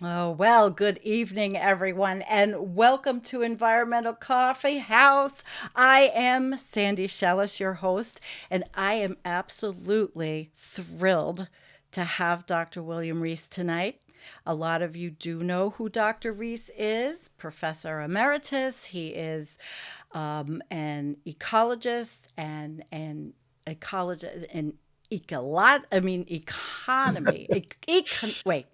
Oh, well, good evening, everyone, and welcome to Environmental Coffeehouse. I am Sandy Shellis, your host, and I am absolutely thrilled to have Dr. William Rees tonight. A lot of you do know who Dr. Rees is, Professor Emeritus. He is an ecologist and an ecologist and economy. Wait,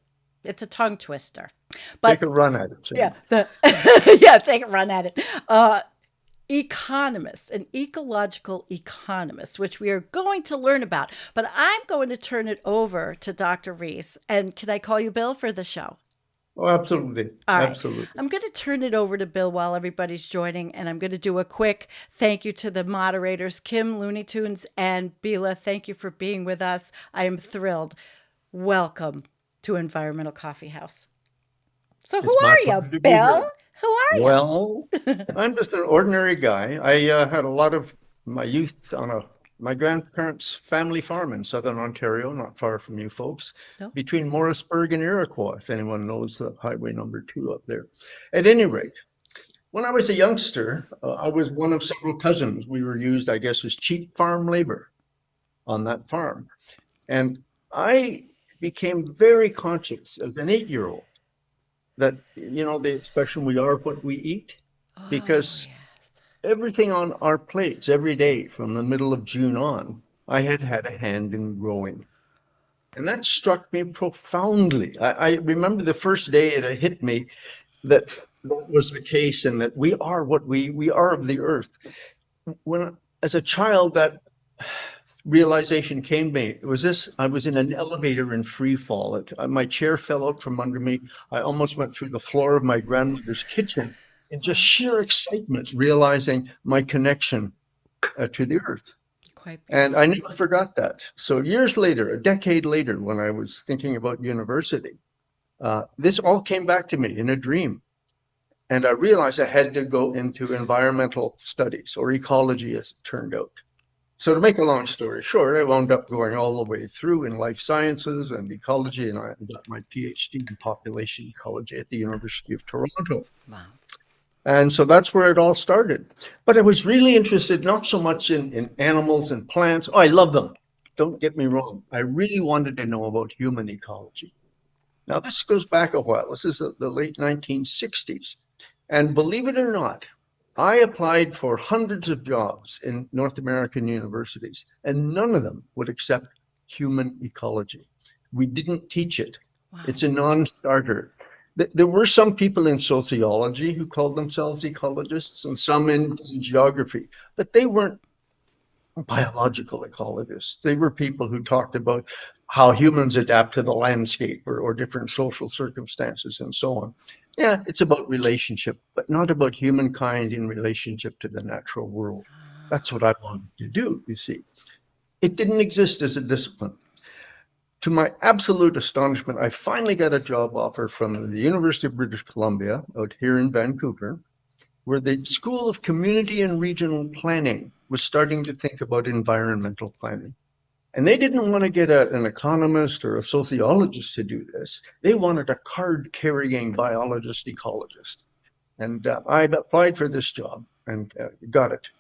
it's a tongue twister. Take But a run at it, yeah, Sandy. yeah, take a run at it. Economist, an ecological economist, which we are going to learn about. But I'm going to turn it over to Dr. Rees. And can I call you Bill for the show? Oh, absolutely. All right. Absolutely. I'm going to turn it over to Bill while everybody's joining, and I'm going to do a quick thank you to the moderators, Kim, Looney Tunes, and Bila. Thank you for being with us. I am thrilled. Welcome to Environmental Coffee House. So, who It's my are you, pleasure to be Bill? here. Who are Well, you? I'm just an ordinary guy. I had a lot of my youth on my grandparents' family farm in southern Ontario, not far from you folks, No? between Morrisburg and Iroquois, if anyone knows the highway number 2 up there. At any rate, when I was a youngster, I was one of several cousins. We were used, I guess, as cheap farm labor on that farm. And I became very conscious as an 8-year-old that, the expression, we are what we eat, Oh, because yes. everything on our plates every day from the middle of June on, I had had a hand in growing. And that struck me profoundly. I remember the first day it hit me that that was the case and that we are what we are of the earth. When, as a child, that realization came to me. It was this: I was in an elevator in free fall. My chair fell out from under me. I almost went through the floor of my grandmother's kitchen in just Wow. sheer excitement, realizing my connection to the earth. Quite And I beautiful. never forgot that. So years later, a decade later, when I was thinking about university, this all came back to me in a dream. And I realized I had to go into environmental studies, or ecology as it turned out. So to make a long story short, I wound up going all the way through in life sciences and ecology, and I got my PhD in population ecology at the University of Toronto. Wow. And so that's where it all started. But I was really interested not so much in animals and plants. Oh, I love them. Don't get me wrong. I really wanted to know about human ecology. Now, this goes back a while. This is the late 1960s. And believe it or not, I applied for hundreds of jobs in North American universities, and none of them would accept human ecology. We didn't teach it. Wow. It's a non-starter. There were some people in sociology who called themselves ecologists and some in geography, but they weren't biological ecologists. They were people who talked about how humans adapt to the landscape or different social circumstances and so on. Yeah, it's about relationship, but not about humankind in relationship to the natural world. That's what I wanted to do, you see. It didn't exist as a discipline. To my absolute astonishment, I finally got a job offer from the University of British Columbia out here in Vancouver, where the School of Community and Regional Planning was starting to think about environmental planning. And they didn't want to get an economist or a sociologist to do this. They wanted a card carrying biologist ecologist. And I applied for this job and got it.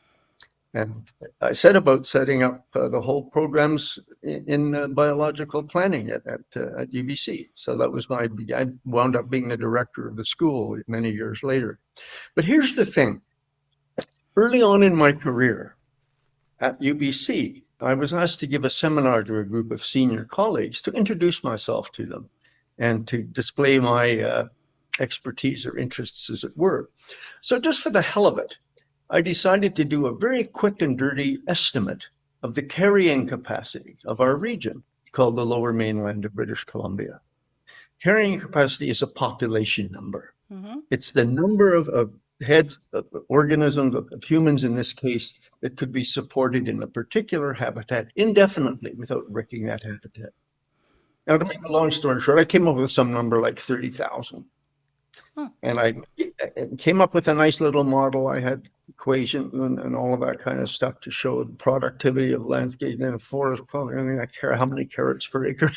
And I set about setting up the whole programs in biological planning at UBC. So that was I wound up being the director of the school many years later. But here's the thing: early on in my career at UBC, I was asked to give a seminar to a group of senior colleagues to introduce myself to them and to display my expertise or interests, as it were. So, just for the hell of it, I decided to do a very quick and dirty estimate of the carrying capacity of our Yes. region, called the Lower Mainland of British Columbia. Carrying capacity is a population number. Mm-hmm. It's the number of heads, of organisms, of humans in this case, that could be supported in a particular habitat indefinitely without wrecking that habitat. Now, to make a long story short, I came up with some number like 30,000. Huh. And I came up with a nice little model. I had equations and all of that kind of stuff to show the productivity of landscape and forest. I mean, I care how many carrots per acre,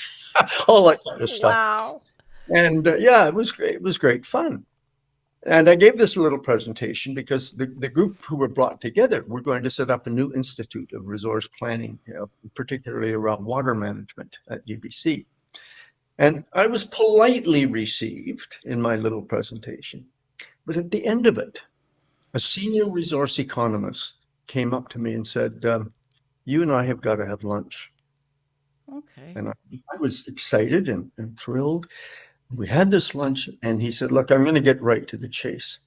all that kind of stuff. Wow. And yeah, it was great. It was great fun. And I gave this little presentation because the group who were brought together were going to set up a new institute of resource planning, particularly around water management at UBC. And I was politely received in my little presentation. But at the end of it, a senior resource economist came up to me and said, you and I have got to have lunch. Okay. And I was excited and thrilled. We had this lunch, and he said, look, I'm going to get right to the chase.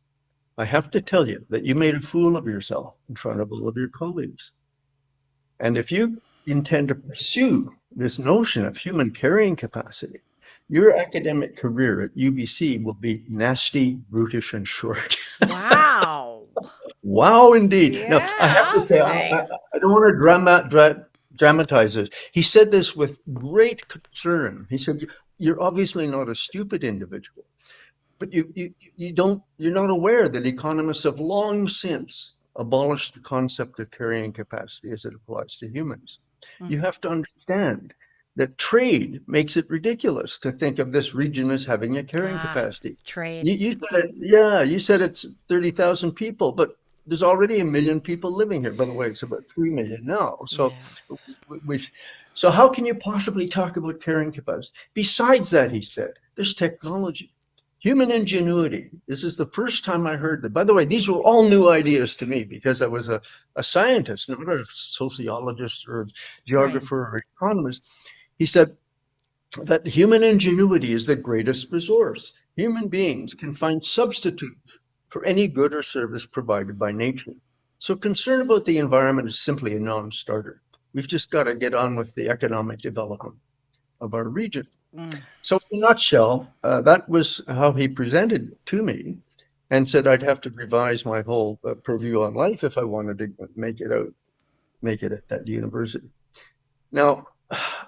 I have to tell you that you made a fool of yourself in front of all of your colleagues. And if you intend to pursue this notion of human carrying capacity, your academic career at UBC will be nasty, brutish, and short. Wow. Wow, indeed. Now, I Yeah, have to I'll say, say. I don't want to dramatize this. He said this with great concern. He said, you're obviously not a stupid individual. But you don't, you're not aware that economists have long since abolished the concept of carrying capacity as it applies to humans. You Mhm. have to understand that trade makes it ridiculous to think of this region as having a carrying Ah, capacity. trade. You said it, yeah, you said it's 30,000 people, but there's already 1 million people living here. By the way, it's about 3 million now. So Yes. we, so how can you possibly talk about carrying capacity? Besides that, he said, there's technology. Human ingenuity. This is the first time I heard that. By the way, these were all new ideas to me because I was a scientist, not a sociologist or Right. geographer or economist. He said that human ingenuity is the greatest resource. Human beings can find substitutes for any good or service provided by nature. So concern about the environment is simply a non-starter. We've just got to get on with the economic development of our region. Mm. So, in a nutshell, that was how he presented it to me and said I'd have to revise my whole purview on life if I wanted to make it at that university. Now,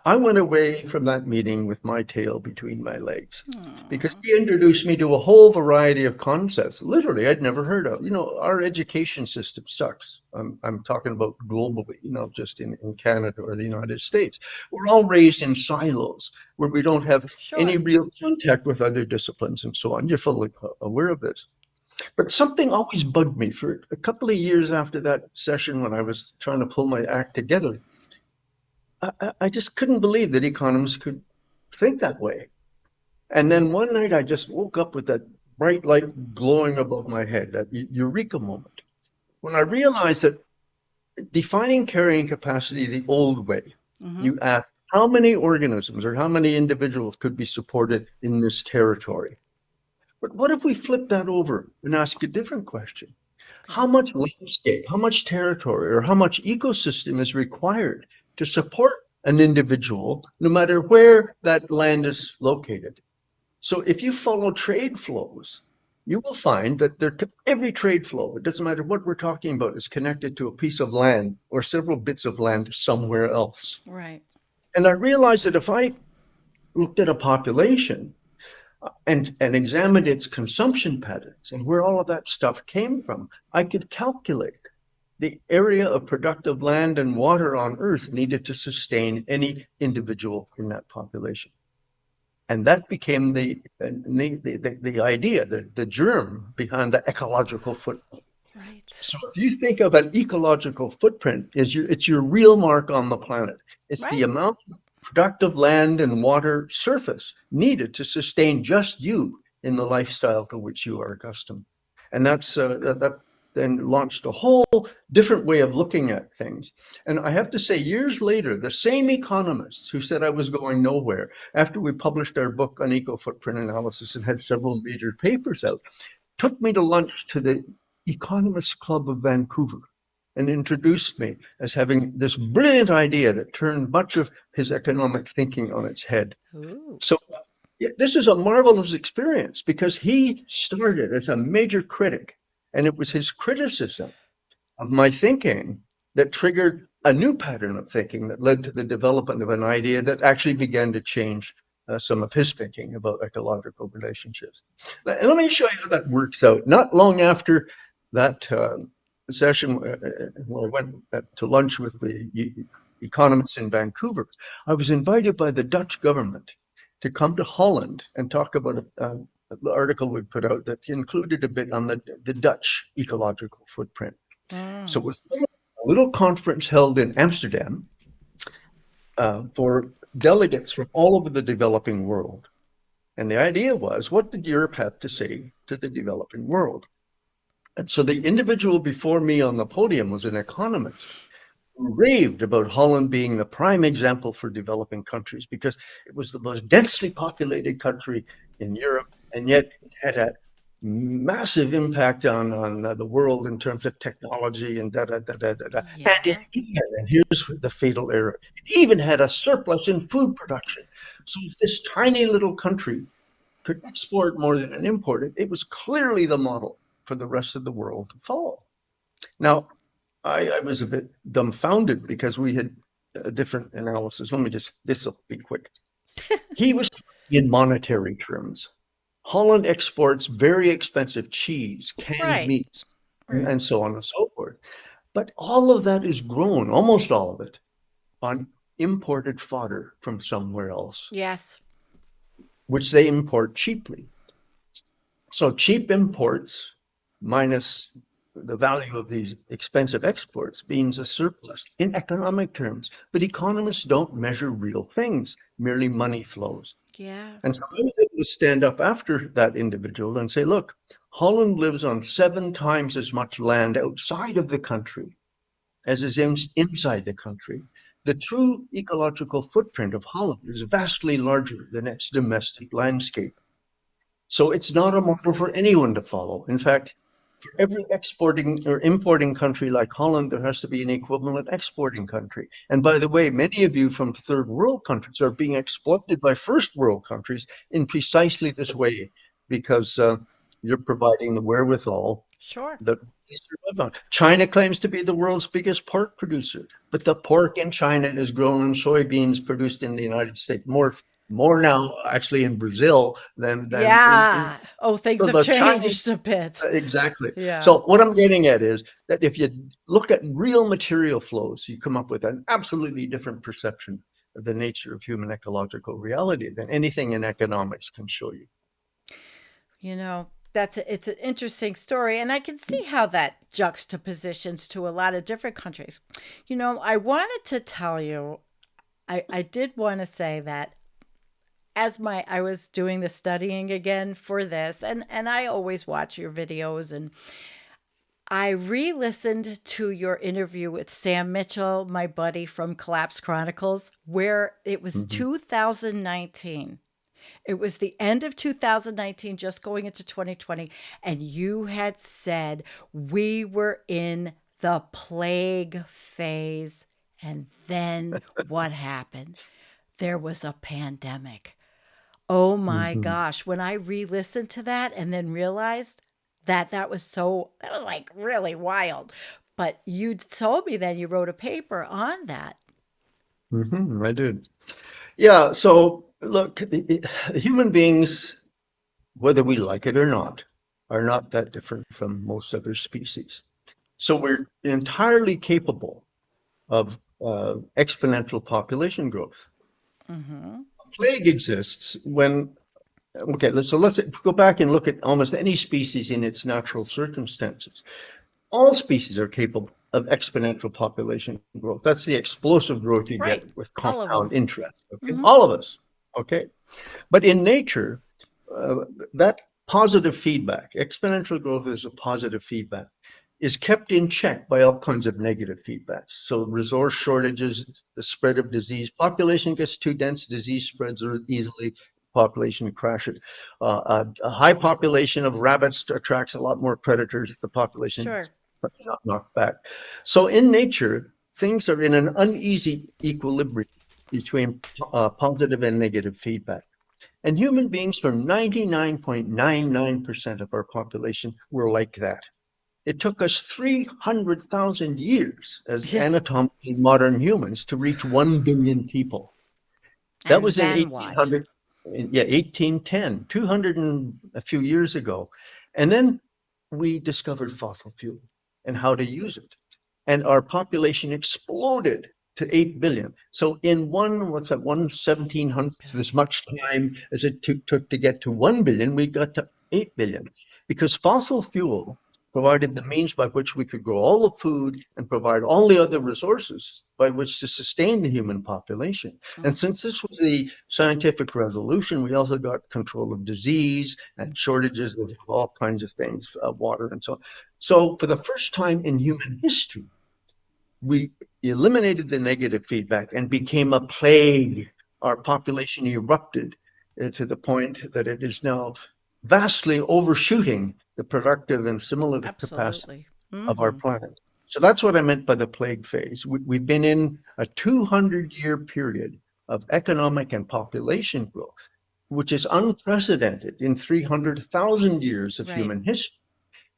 I went away from that meeting with my tail between my legs because Aw. he introduced me to a whole variety of concepts, literally, I'd never heard of. You know, our education system sucks. I'm talking about globally, not just in Canada or the United States. We're all raised in silos where we don't have any Sure. real contact with other disciplines and so on. You're fully aware of this. But something always bugged me for a couple of years after that session when I was trying to pull my act together. I just couldn't believe that economists could think that way. And then one night I just woke up with that bright light glowing above my head, that eureka moment, when I realized that defining carrying capacity the old way, Mm-hmm. you ask how many organisms or how many individuals could be supported in this territory. But what if we flip that over and ask a different question? How Okay. much landscape, how much territory, or how much ecosystem is required to support an individual, no matter where that land is located? So if you follow trade flows, you will find that every trade flow, it doesn't matter what we're talking about, is connected to a piece of land or several bits of land somewhere else. Right. And I realized that if I looked at a population and examined its consumption patterns and where all of that stuff came from, I could calculate the area of productive land and water on Earth needed to sustain any individual in that population. And that became the idea, the germ behind the ecological footprint. Right. So if you think of an ecological footprint, it's your real mark on the planet. It's the Right. amount of productive land and water surface needed to sustain just you in the lifestyle to which you are accustomed. And that then launched a whole different way of looking at things. And I have to say, years later, the same economists who said I was going nowhere, after we published our book on eco footprint analysis and had several major papers out, took me to lunch to the Economist Club of Vancouver and introduced me as having this brilliant idea that turned much of his economic thinking on its head. Ooh. So yeah, this is a marvelous experience because he started as a major critic, and it was his criticism of my thinking that triggered a new pattern of thinking that led to the development of an idea that actually began to change some of his thinking about ecological relationships. And let me show you how that works out. Not long after that session, when I went to lunch with the economists in Vancouver, I was invited by the Dutch government to come to Holland and talk about the article we put out that included a bit on the Dutch ecological footprint. So it Mm. was a little conference held in Amsterdam for delegates from all over the developing world. And the idea was, what did Europe have to say to the developing world? And so the individual before me on the podium was an economist who raved about Holland being the prime example for developing countries because it was the most densely populated country in Europe, and yet it had a massive impact on the world in terms of technology and da da da da da da. Yeah. And here's the fatal error, it even had a surplus in food production. So if this tiny little country could export more than it imported, it was clearly the model for the rest of the world to follow. Now, I was a bit dumbfounded because we had a different analysis. Let me just, this will be quick. He was in monetary terms. Holland exports very expensive cheese, canned Right. meats, Right. and so on and so forth. But all of that is grown, almost all of it, on imported fodder from somewhere else, Yes. which they import cheaply. So cheap imports minus the value of these expensive exports means a surplus in economic terms. But economists don't measure real things, merely money flows. Yeah. And so I was able to stand up after that individual and say, look, Holland lives on 7 times as much land outside of the country as is inside the country. The true ecological footprint of Holland is vastly larger than its domestic landscape. So it's not a model for anyone to follow. In fact, for every exporting or importing country like Holland, there has to be an equivalent exporting country. And by the way, many of you from third world countries are being exploited by first world countries in precisely this way because you're providing the wherewithal Sure. that they survive on. China claims to be the world's biggest pork producer, but the pork in China is grown on soybeans produced in the United States. More now actually in Brazil than in Yeah. Oh, things so have the Chinese. changed a bit. Exactly. Yeah. So what I'm getting at is that if you look at real material flows, you come up with an absolutely different perception of the nature of human ecological reality than anything in economics can show you. It's an interesting story, and I can see how that juxtapositions to a lot of different countries. I wanted to tell you, I did want to say that as my I was doing the studying again for this, and I always watch your videos, and I re-listened to your interview with Sam Mitchell, my buddy from Collapse Chronicles, where it was Mhm. 2019. It was the end of 2019, just going into 2020. And you had said we were in the plague phase. And then what happened? There was a pandemic. Oh my Mhm. gosh. When I re listened to that and then realized that was like really wild. But you told me then you wrote a paper on that. I did. Yeah. So look, human beings, whether we like it or not, are not that different from most other species. So we're entirely capable of exponential population growth. Mm-hmm. Plague exists when, okay, so let's go back and look at almost any species in its natural circumstances. All species are capable of exponential population growth. That's the explosive growth you get Right. with All of them. compound interest. Okay, Mm-hmm. all of us. Okay, but in nature, uh, that positive feedback, exponential growth is a positive feedback, is kept in check by all kinds of negative feedbacks. So resource shortages, the spread of disease, population gets too dense, disease spreads easily, population crashes. A high population of rabbits attracts a lot more predators. The population gets Sure. knocked back. So in nature, things are in an uneasy equilibrium between positive and negative feedback. And human beings, for 99.99% of our population, were like that. It took us 300,000 years as Yeah. anatomically modern humans to reach 1 billion people. That And was in then what? 1800, yeah, 1810, 200 and a few years ago. And then we discovered fossil fuel and how to use it. And our population exploded to 8 billion. So in what's that, 1/1700th as much time as it took to get to 1 billion, we got to 8 billion. Because fossil fuel provided the means by which we could grow all the food and provide all the other resources by which to sustain the human population. And Mm-hmm. since this was the scientific revolution, we also got control of disease and shortages of all kinds of things, water and so on. So for the first time in human history, we eliminated the negative feedback and became a plague. Our population erupted to the point that it is now vastly overshooting the productive and assimilative capacity Absolutely. of our Mm-hmm. planet. So that's what I meant by the plague phase. We've been in a 200-year period of economic and population growth, which is unprecedented in 300,000 years of Right. human history.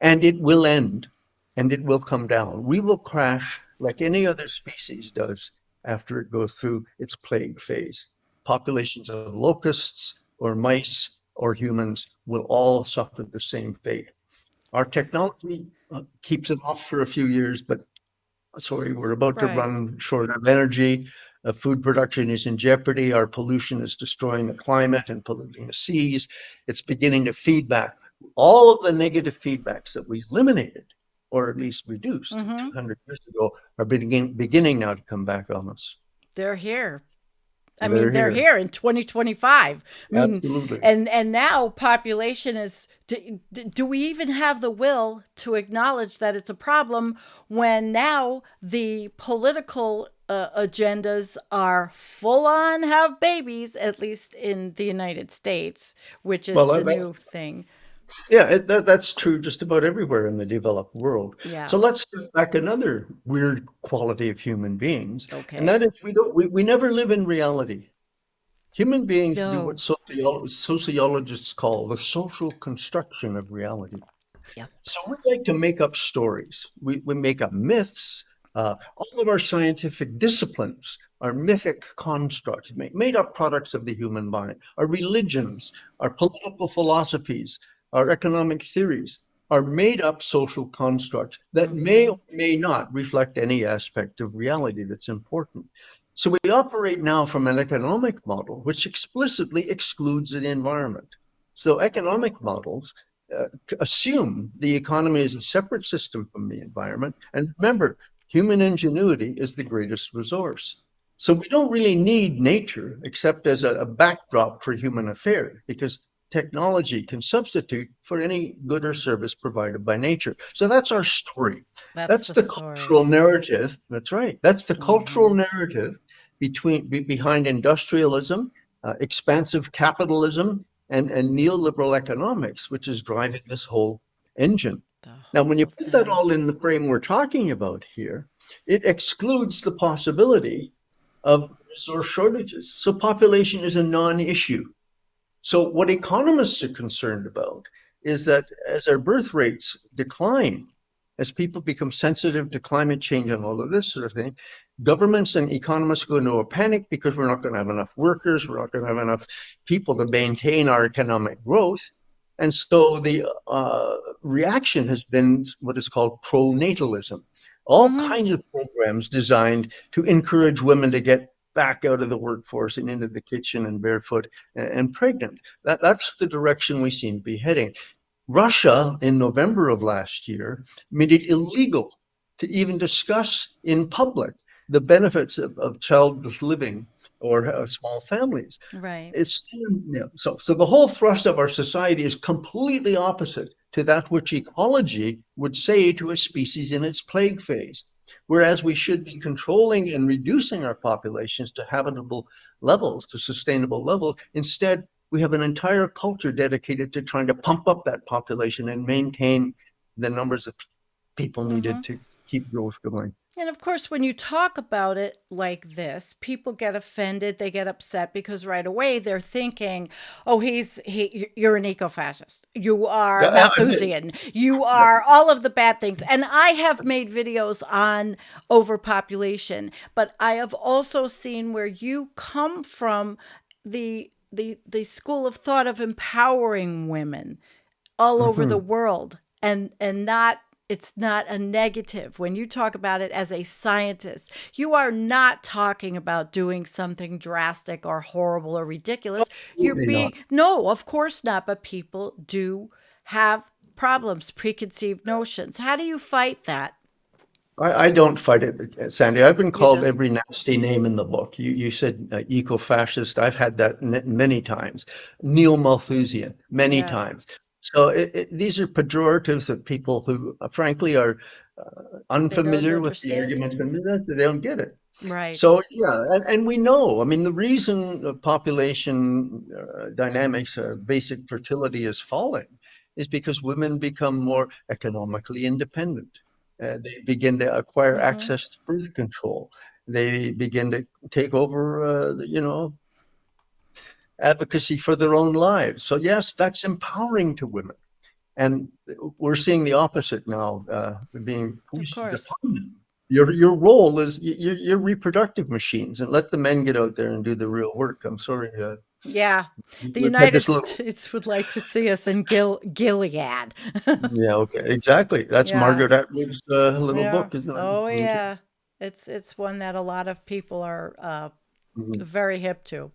And it will end and it will come down. We will crash like any other species does after it goes through its plague phase. Populations of locusts or mice or humans will all suffer the same fate. Our technology keeps it off for a few years, but sorry, we're about to Right. run short of energy. Food production is in jeopardy. Our pollution is destroying the climate and polluting the seas. It's beginning to feedback. All of the negative feedbacks that we eliminated, or at least reduced Mm-hmm. 200 years ago, are beginning now to come back on us. They're here. I They're mean, they're here. here in 2025. I mean, Absolutely. and now population is. Do we even have the will to acknowledge that it's a problem when now the political agendas are full on have babies, at least in the United States, which is Well, the new thing. yeah, that's true just about everywhere in the developed world. Yeah. So let's step back another weird quality of human beings, and Okay. that is we never live in reality. Human beings do what No. sociologists call the social construction of reality. Yep. So we like to make up stories. We make up myths. All of our scientific disciplines are mythic constructs, made up products of the human mind. Our religions, our political philosophies, our economic theories are made up social constructs that may Mm-hmm. or may not reflect any aspect of reality that's important. So we operate now from an economic model which explicitly excludes the environment. So economic models uh, assume the economy is a separate system from the environment. And remember, human ingenuity is the greatest resource. So we don't really need nature except as a backdrop for human affair because technology can substitute for any good or service provided by nature. So that's our story. That's That's the the story. cultural narrative. That's right. That's the cultural Mm-hmm. narrative behind industrialism, expansive capitalism, and neoliberal economics, which is driving this whole engine. The Now, when you whole put that thing. all in the frame we're talking about here, it excludes the possibility of resource shortages. So population is a non-issue. So what economists are concerned about is that as our birth rates decline, as people become sensitive to climate change and all of this sort of thing, governments and economists go into a panic because we're not going to have enough workers, we're not going to have enough people to maintain our economic growth. And so the reaction has been what is called pronatalism. All Mm-hmm. kinds of programs designed to encourage women to get back out of the workforce and into the kitchen and barefoot and pregnant. That's the direction we seem to be heading. Russia, in November of last year, made it illegal to even discuss in public the benefits of childless living or small families. Right. It's so the whole thrust of our society is completely opposite to that which ecology would say to a species in its plague phase. Whereas we should be controlling and reducing our populations to habitable levels, to sustainable levels. Instead, we have an entire culture dedicated to trying to pump up that population and maintain the numbers of people Mm-hmm. needed to keep growth going. And of course, when you talk about it like this, people get offended, they get upset because right away they're thinking, "Oh, you're an eco-fascist. You are Yeah, Malthusian. You are all of the bad things." And I have made videos on overpopulation, but I have also seen where you come from the school of thought of empowering women all over the mhm. world and not it's not a negative. When you talk about it as a scientist, you are not talking about doing something drastic or horrible or ridiculous. You're Absolutely being, not. no, of course not, but people do have problems, preconceived notions. How do you fight that? I don't fight it, Sandy. I've been You called just, every nasty name in the book. You said eco-fascist. I've had that many times. Neo-Malthusian, many yeah, times. So these are pejoratives that people who, frankly, are they don't unfamiliar with the understand it. arguments, they don't get it. Right. So yeah, and we know. I mean, the reason population dynamics, basic fertility is falling, is because women become more economically independent. They begin to acquire Mm-hmm. access to birth control. They begin to take over, advocacy for their own lives. So yes, that's empowering to women. And we're seeing the opposite now, being Of foisted course. upon them. Your role is you're reproductive machines, and let the men get out there and do the real work. I'm sorry, Yeah. The we've had United this little. States would like to see us in Gilead. Yeah, okay, exactly. That's Yeah. Margaret Atwood's little Yeah. book, isn't Oh it? Okay. yeah. It's one that a lot of people are Mhm. very hip to.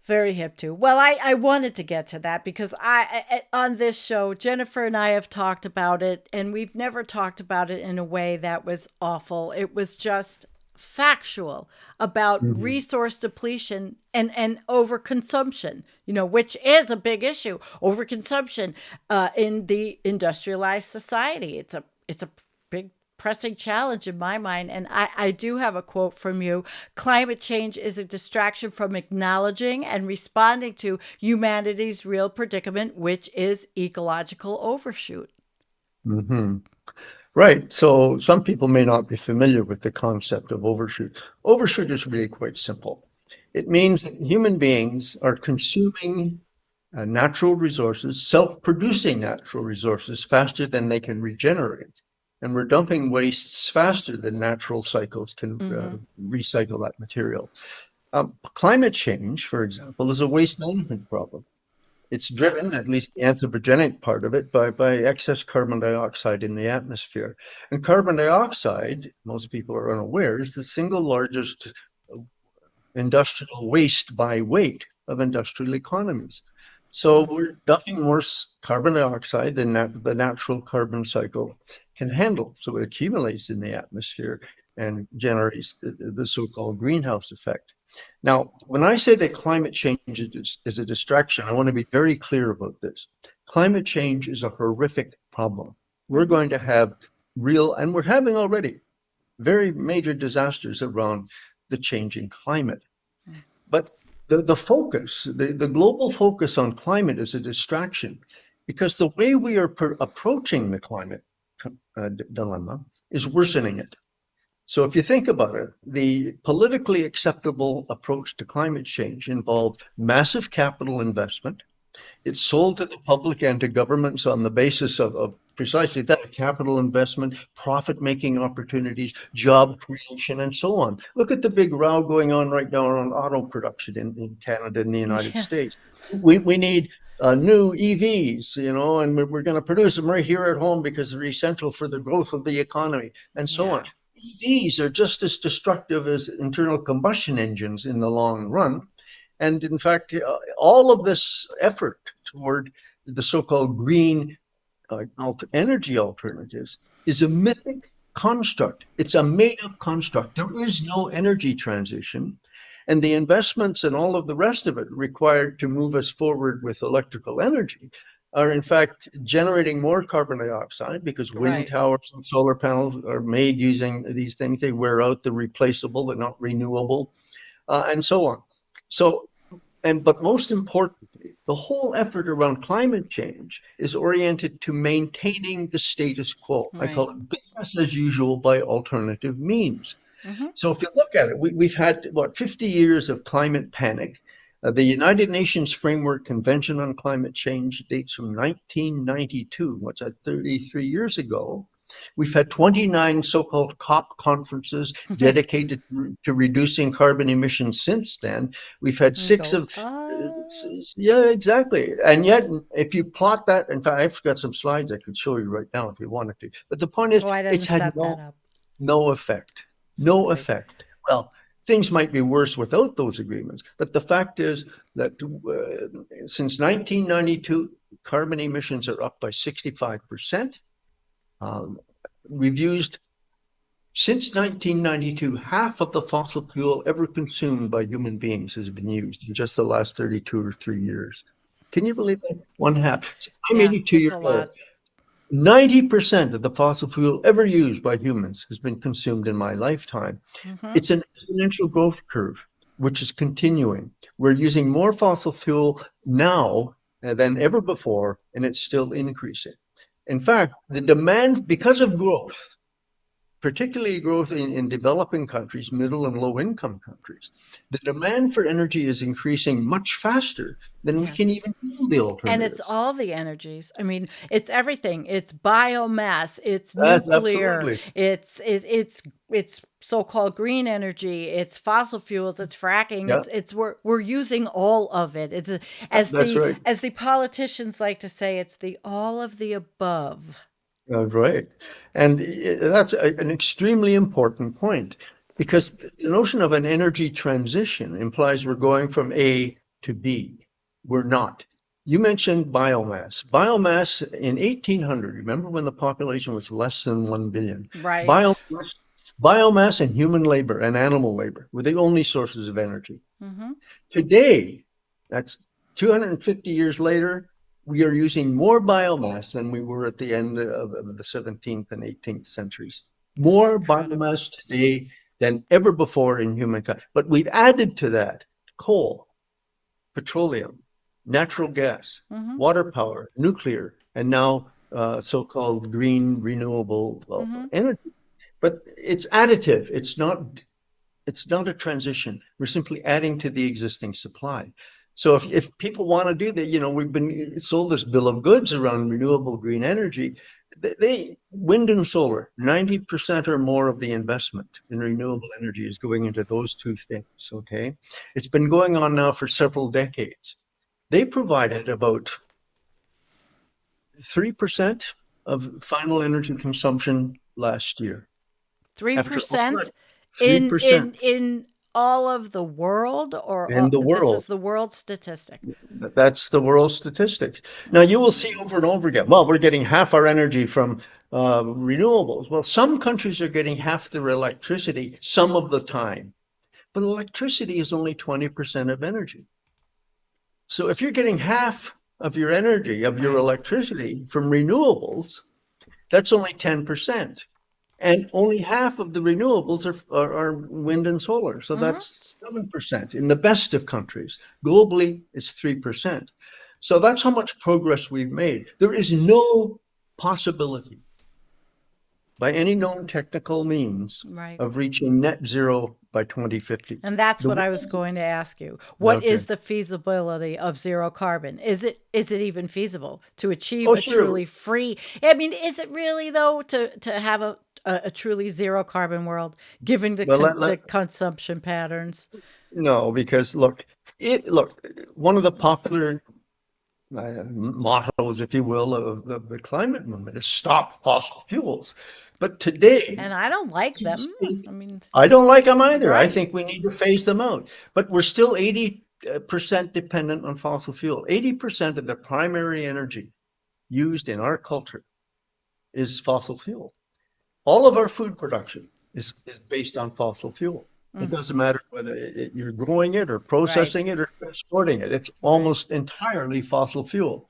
Very hip to. Well, I wanted to get to that because on this show, Jennifer and I have talked about it, and we've never talked about it in a way that was awful. It was just factual about Mhm. resource depletion and overconsumption, which is a big issue. Overconsumption in the industrialized society. It's a big pressing challenge in my mind. And I do have a quote from you. Climate change is a distraction from acknowledging and responding to humanity's real predicament, which is ecological overshoot. Mhm. Right. So some people may not be familiar with the concept of overshoot. Overshoot is really quite simple. It means that human beings are consuming natural resources, self-producing natural resources faster than they can regenerate. And we're dumping wastes faster than natural cycles can Mm-hmm. recycle that material. Climate change, for example, is a waste management problem. It's driven, at least the anthropogenic part of it, by excess carbon dioxide in the atmosphere. And carbon dioxide, most people are unaware, is the single largest industrial waste by weight of industrial economies. So we're dumping more carbon dioxide than the natural carbon cycle can handle. So it accumulates in the atmosphere and generates the so-called greenhouse effect. Now, when I say that climate change is a distraction, I want to be very clear about this. Climate change is a horrific problem. We're Mm-hmm. going to have real, and we're having already, very major disasters around the changing climate. But the focus, the global focus on climate is a distraction because the way we are approaching the climate dilemma is worsening it. So if you think about it, the politically acceptable approach to climate change involved massive capital investment. It's sold to the public and to governments on the basis of precisely that capital investment, profit making opportunities, job creation, and so on. Look at the big row going on right now around auto production in Canada and the United Yeah. States. We need new EVs, and we're going to produce them right here at home because they're essential for the growth of the economy, and so on. Yeah. EVs are just as destructive as internal combustion engines in the long run. And in fact, all of this effort toward the so-called green energy alternatives is a mythic construct. It's a made-up construct. There is no energy transition. And the investments and all of the rest of it required to move us forward with electrical energy are in fact generating more carbon dioxide because wind Right. towers and solar panels are made using these things. They wear out, they're replaceable, they're not renewable, and so on. So but most importantly, the whole effort around climate change is oriented to maintaining the status quo. I Right. call it business as usual by alternative means. Mm-hmm. So if you look at it, we've had, what, 50 years of climate panic. The United Nations Framework Convention on Climate Change dates from 1992, what's that, 33 years ago. We've had 29 so-called COP conferences dedicated to reducing carbon emissions since then. We've had And six go, of, yeah, exactly. And yet, if you plot that, in fact, I've got some slides I could show you right now if you wanted to. But the point is, oh, I it's didn't had set that up. no effect. No Okay. effect. Well, things might be worse without those agreements, but the fact is that since 1992, carbon emissions are up by 65%. Um, we've used, since 1992, half of the fossil fuel ever consumed by human beings has been used in just the last 32 or 3 years. Can you believe that? One half. So I'm Yeah, 82 it's years a old. lot. 90% of the fossil fuel ever used by humans has been consumed in my lifetime. Hmm. It's an exponential growth curve, which is continuing. We're using more fossil fuel now than ever before, and it's still increasing. In fact, the demand, because of growth, particularly growth in developing countries, middle and low income countries, the demand for energy is increasing much faster than we can Yes. even build the And it's alternatives. all the energies. I mean, it's everything. It's biomass, it's That's nuclear, absolutely. it's so-called green energy, it's fossil fuels, it's fracking, Yeah, it's we're using all of it. It's that's right. as the politicians like to say, it's the all of the above. Right. And that's an extremely important point because the notion of an energy transition implies we're going from A to B. We're not. You mentioned biomass. Biomass in 1800, remember when the population was less than 1 billion? Right. Biomass, biomass and human labor and animal labor were the only sources of energy. Mhm. Today, that's 250 years later, we are using more biomass than we were at the end of the 17th and 18th centuries. That's More incredible. biomass today than ever before in humankind. But we've added to that coal, petroleum, natural gas, Mhm. water power, nuclear, and now so-called green renewable Mhm. energy. But it's additive. It's not a transition. We're simply adding to the existing supply. So if people want to do that, we've been sold this bill of goods around renewable green energy. Wind and solar, 90% or more of the investment in renewable energy is going into those two things. Okay. It's been going on now for several decades. They provided about 3% of final energy consumption last year. After all that, 3%3% in all of the world, or in the this world. is the world statistic. That's the world statistics. Now you will see over and over again, well, we're getting half our energy from renewables. Well, some countries are getting half their electricity some of the time, but electricity is only 20% of energy. So if you're getting half of your energy, of your Right. electricity from renewables, that's only 10%. And only half of the renewables are wind and solar. So Mhm. that's 7% in the best of countries. Globally, it's 3%. So that's how much progress we've made. There is no possibility by any known technical means Right. of reaching net zero by 2050. And that's The what I was world, going to ask you. What okay. is the feasibility of zero carbon? Is it even feasible to achieve Oh, a sure. truly free? I mean, is it really though to have a truly zero carbon world, given Well, the consumption patterns? no, because look, one of the popular mottos, if you will, of the climate movement is stop fossil fuels. But today, And I don't like as we them. speak, I mean, I don't like them either. I right. think we need to phase them out. But we're still 80% dependent on fossil fuel. 80% of the primary energy used in our culture is fossil fuel. All of our food production is based on fossil fuel. It Mm, doesn't matter whether you're growing it or right. processing it or transporting it. It's Right. almost entirely fossil fuel.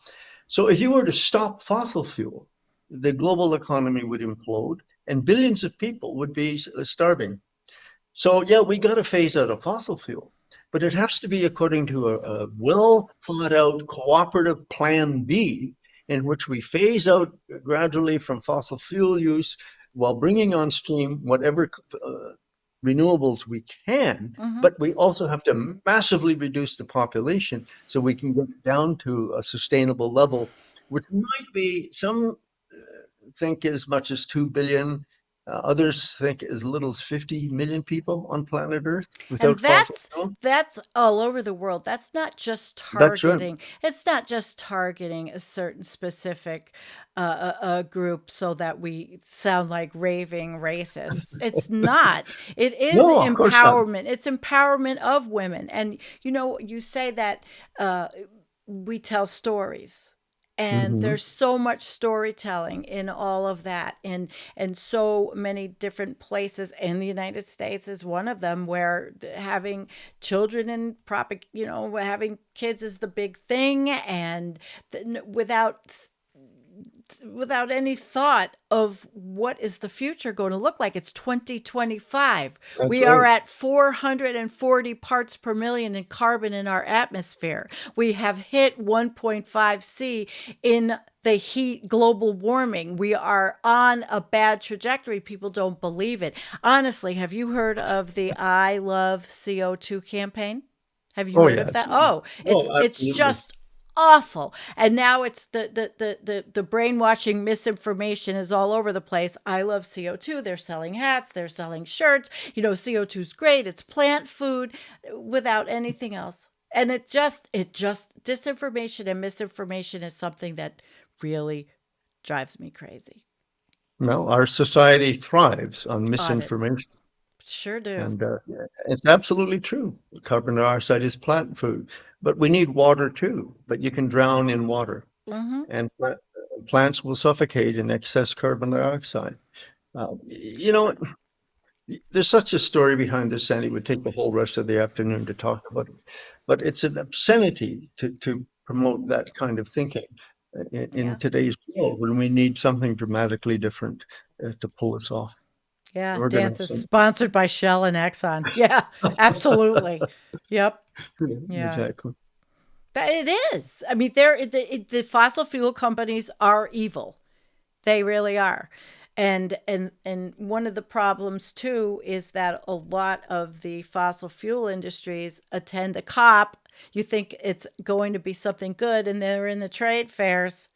So if you were to stop fossil fuel, the global economy would implode and billions of people would be starving. So yeah, we got to phase out of fossil fuel, but it has to be according to a well thought out cooperative plan B in which we phase out gradually from fossil fuel use while bringing on stream whatever renewables we can, Hmm. but we also have to massively reduce the population so we can get it down to a sustainable level, which might be some think as much as 2 billion. Others think as little as 50 million people on planet Earth And without fossil that's fuel. that's all over the world. That's not just That's right. targeting. It's not just targeting a certain specific group so that we sound like raving racists. It's not. It is No, of course not. empowerment. It's empowerment of women. And you say that uh, we tell stories. And Hmm. there's so much storytelling in all of that, and so many different places. In the United States is one of them, where having children and having kids is the big thing, and without any thought of what is the future going to look like. It's 2025. That's We are right. at 440 parts per million in carbon in our atmosphere. We have hit 1.5 C in the heat, global warming. We are on a bad trajectory. People don't believe it. Honestly, have you heard of the I Love CO2 campaign? Have you Oh, heard of that? yes. Oh, Oh, it's absolutely. just awful. And now it's the brainwashing misinformation is all over the place. I love CO2. They're selling hats, they're selling shirts. CO2 is great. It's plant food without anything else. And it just disinformation and misinformation is something that really drives me crazy. Well, our society thrives on Audit. misinformation. Sure do. And it's absolutely true. Carbon dioxide is plant food, but we need water too. But you can drown in water, Mm-hmm. and plants will suffocate in excess carbon dioxide. You know, Sure. there's such a story behind this, and it would take the whole rest of the afternoon to talk about it. But it's an obscenity to promote that kind of thinking in Yeah. today's world when we need something dramatically different to pull us off. Yeah. We're going to Dance have is some. sponsored by Shell and Exxon. Yeah, absolutely. Yep. Yeah, Yeah. exactly. That it is. I mean, the fossil fuel companies are evil. They really are. And one of the problems too is that a lot of the fossil fuel industries attend a COP. You think it's going to be something good, and they're in the trade fairs,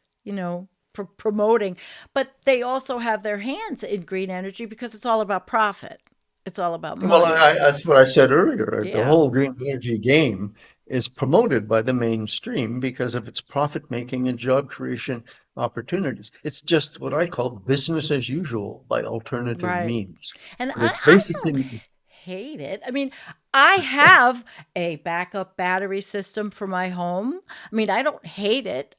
promoting. But they also have their hands in green energy because it's all about profit. It's all about Well, money. that's what I said earlier. The Yeah. whole green energy game is promoted by the mainstream because of its profit making and job creation opportunities. It's just what I call business as usual by alternative Right. means. And But it's I don't basically, hate it. I mean, I have a backup battery system for my home. I mean, I don't hate it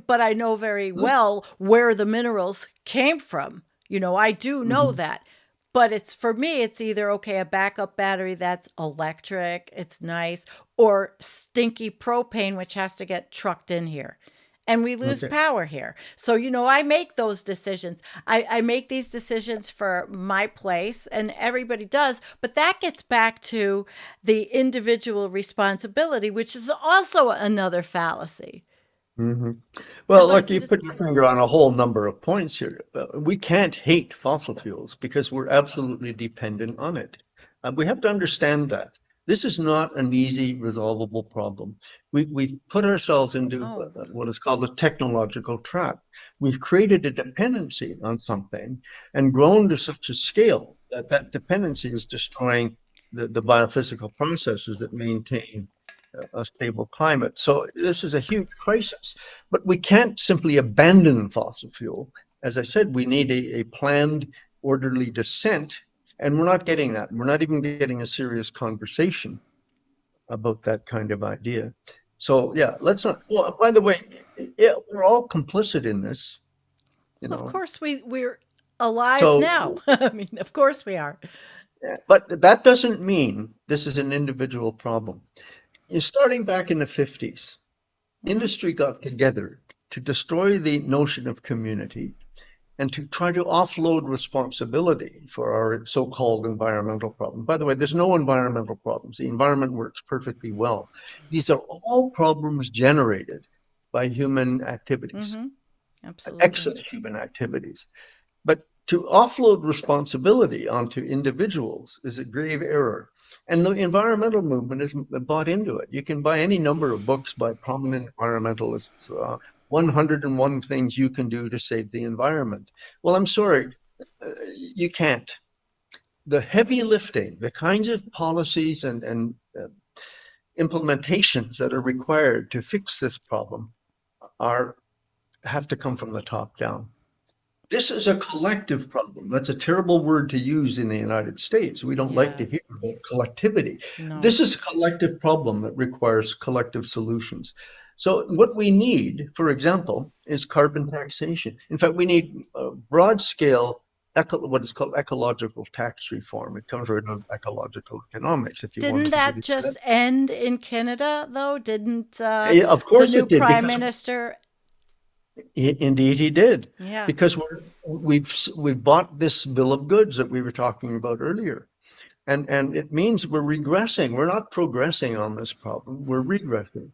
but I know very well where the minerals came from. I do know mhm, that. But it's for me, it's either okay, a backup battery that's electric, it's nice, or stinky propane, which has to get trucked in here. And we lose okay. power here. So, I make those decisions. I make these decisions for my place, and everybody does. But that gets back to the individual responsibility, which is also another fallacy. Hmm. I'd Well, look, like you you to. put your finger on a whole number of points here. We can't hate fossil fuels because we're absolutely dependent on it. We have to understand that. This is not an easy resolvable problem. We've put ourselves into Oh, what is called a technological trap. We've created a dependency on something and grown to such a scale that that dependency is destroying the biophysical processes that maintain a stable climate. So this is a huge crisis. But we can't simply abandon fossil fuel. As I said, we need a planned, orderly descent, and we're not getting that. We're not even getting a serious conversation about that kind of idea. So yeah, let's not. Well, by the way, yeah, we're all complicit in this, you of know. course we're alive So, now. I mean, of course we are. but that doesn't mean this is an individual problem. Starting back in the 50s, Hmm. industry got together to destroy the notion of community and to try to offload responsibility for our so-called environmental problem. By the way, there's no environmental problems. The environment works perfectly well. These are all problems generated by human activities, Hmm. Absolutely. excess human activities. But to offload responsibility onto individuals is a grave error. And the environmental movement has bought into it. You can buy any number of books by prominent environmentalists 101 things you can do to save the environment. Well, I'm sorry, you can't. The heavy lifting, the kinds of policies and implementations that are required to fix this problem are have to come from the top down. This is a collective problem. That's a terrible word to use in the United States. We don't like Yeah. to hear about collectivity. No. This is a collective problem that requires collective solutions. So, what we need, for example, is carbon taxation. In fact, we need broad scale, what is called ecological tax reform. It comes out of ecological economics, if you Didn't wanted to get that into that. just end in Canada, though? Didn't Of the course new it did, prime because minister? Indeed, he did, Yeah, because we've bought this bill of goods that we were talking about earlier, and it means we're regressing. We're not progressing on this problem. We're regressing.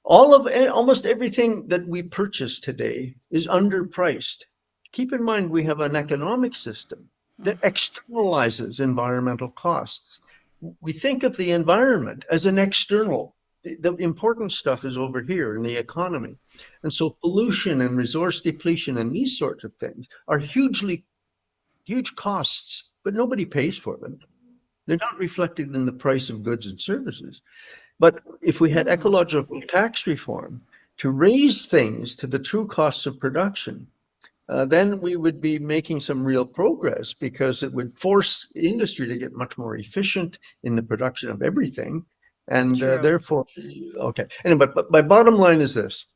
Almost everything that we purchase today is underpriced. Keep in mind we have an economic system that externalizes environmental costs. We think of the environment as an external. The important stuff is over here in the economy. And so pollution and resource depletion and these sorts of things are huge costs, but nobody pays for them. They're not reflected in the price of goods and services. But if we had mm, ecological tax reform to raise things to the true costs of production, then we would be making some real progress, because it would force industry to get much more efficient in the production of everything. And true. therefore, okay. Anyway, but my bottom line is this: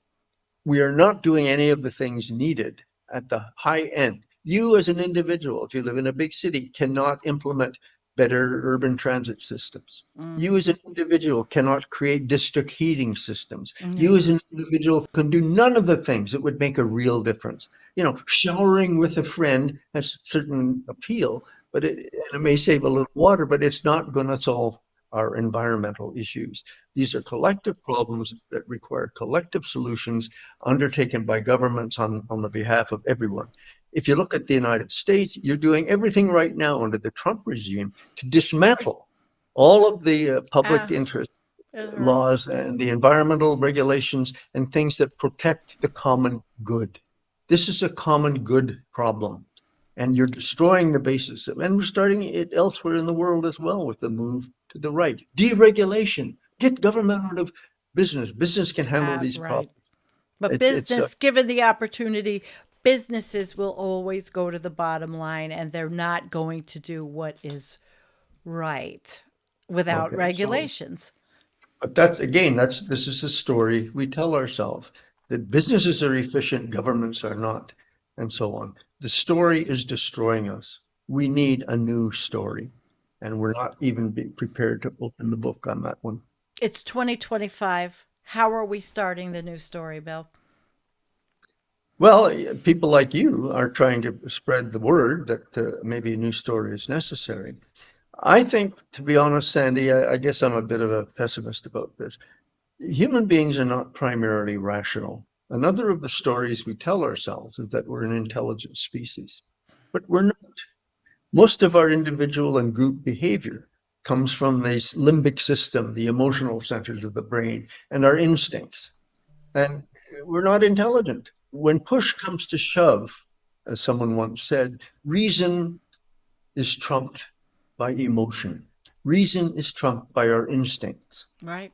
we are not doing any of the things needed at the high end. You, as an individual, if you live in a big city, cannot implement better urban transit systems. You, Hmm. as an individual, cannot create district heating systems. You, No. as an individual, can do none of the things that would make a real difference. Showering with a friend has certain appeal, and it may save a little water, but it's not going to solve our environmental issues. These are collective problems that require collective solutions undertaken by governments on the behalf of everyone. If you look at the United States, you're doing everything right now under the Trump regime to dismantle all of the public Ah, interest it laws hurts. and the environmental regulations and things that protect the common good. This is a common good problem. And you're destroying the basis of, and we're starting it elsewhere in the world as well with the move to the right. Deregulation. Get government out of business. Business can handle these Right. problems. But It's business, given the opportunity, businesses will always go to the bottom line and they're not going to do what is right without okay. So, regulations. but that's again, this is a story we tell ourselves that businesses are efficient, governments are not, and so on. The story is destroying us. We need a new story, and we're not even prepared to open the book on that one. It's 2025. How are we starting the new story, Bill? Well, people like you are trying to spread the word that maybe a new story is necessary. I think, to be honest, Sandy, I guess I'm a bit of a pessimist about this. Human beings are not primarily rational. Another of the stories we tell ourselves is that we're an intelligent species, but we're not. Most of our individual and group behavior comes from the limbic system, the emotional centers of the brain, and our instincts. And we're not intelligent. When push comes to shove, as someone once said, reason is trumped by emotion. Reason is trumped by our instincts. Right?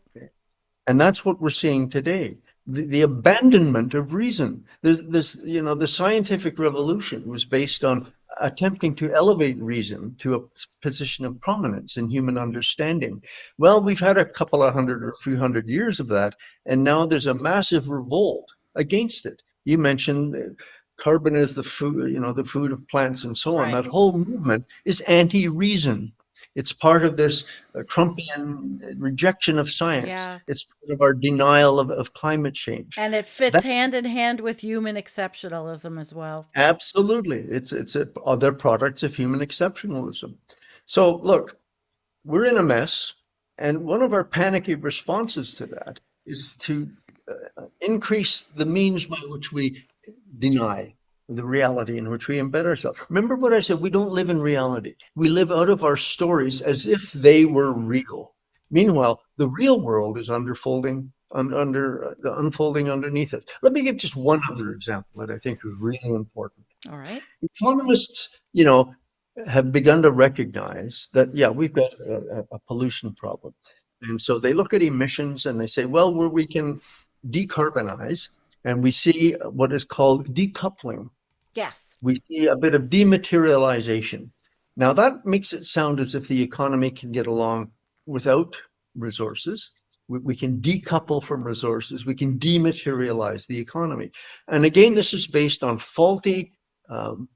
And that's what we're seeing today. The abandonment of reason. The scientific revolution was based on attempting to elevate reason to a position of prominence in human understanding. Well, we've had a couple of hundred or a few hundred years of that, and now there's a massive revolt against it. You mentioned carbon is the food, the food of plants and so on. Right. That whole movement is anti-reason. It's part of this Trumpian rejection of science. Yeah. It's part of our denial of climate change. And it fits That's hand in hand with human exceptionalism as well. absolutely, other products of human exceptionalism. So look, we're in a mess, and one of our panicky responses to that is to increase the means by which we deny the reality in which we embed ourselves. Remember what I said? We don't live in reality. We live out of our stories as if they were real. Meanwhile, the real world is unfolding under the unfolding underneath it. Let me give just one other example that I think is really important. All right. Economists, have begun to recognize that, yeah, we've got a pollution problem. And so they look at emissions and they say, well, where we can decarbonize, and we see what is called decoupling. Yes. We see a bit of dematerialization. Now, that makes it sound as if the economy can get along without resources. We can decouple from resources. We can dematerialize the economy. And again, this is based on faulty um,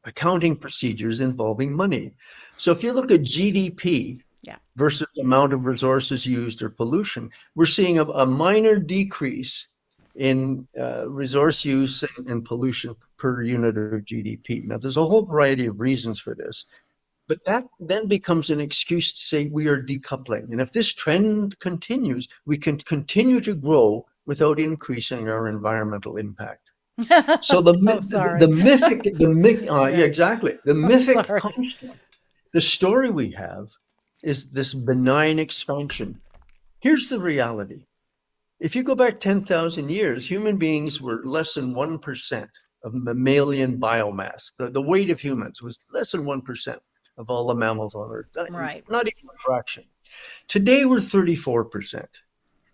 accounting procedures involving money. So if you look at GDP Yeah. versus the amount of resources used or pollution, we're seeing a minor decrease in resource use and pollution per unit of GDP. Now, there's a whole variety of reasons for this, but that then becomes an excuse to say we are decoupling. And if this trend continues, we can continue to grow without increasing our environmental impact. So Oh, the sorry. mythic, yeah, Yeah. exactly. The I'm mythic sorry. construct, the story we have is this benign expansion. Here's the reality. If you go back 10,000 years, human beings were less than 1% of mammalian biomass. The weight of humans was less than 1% of all the mammals on Earth, Right. not even a fraction. Today, we're 34%.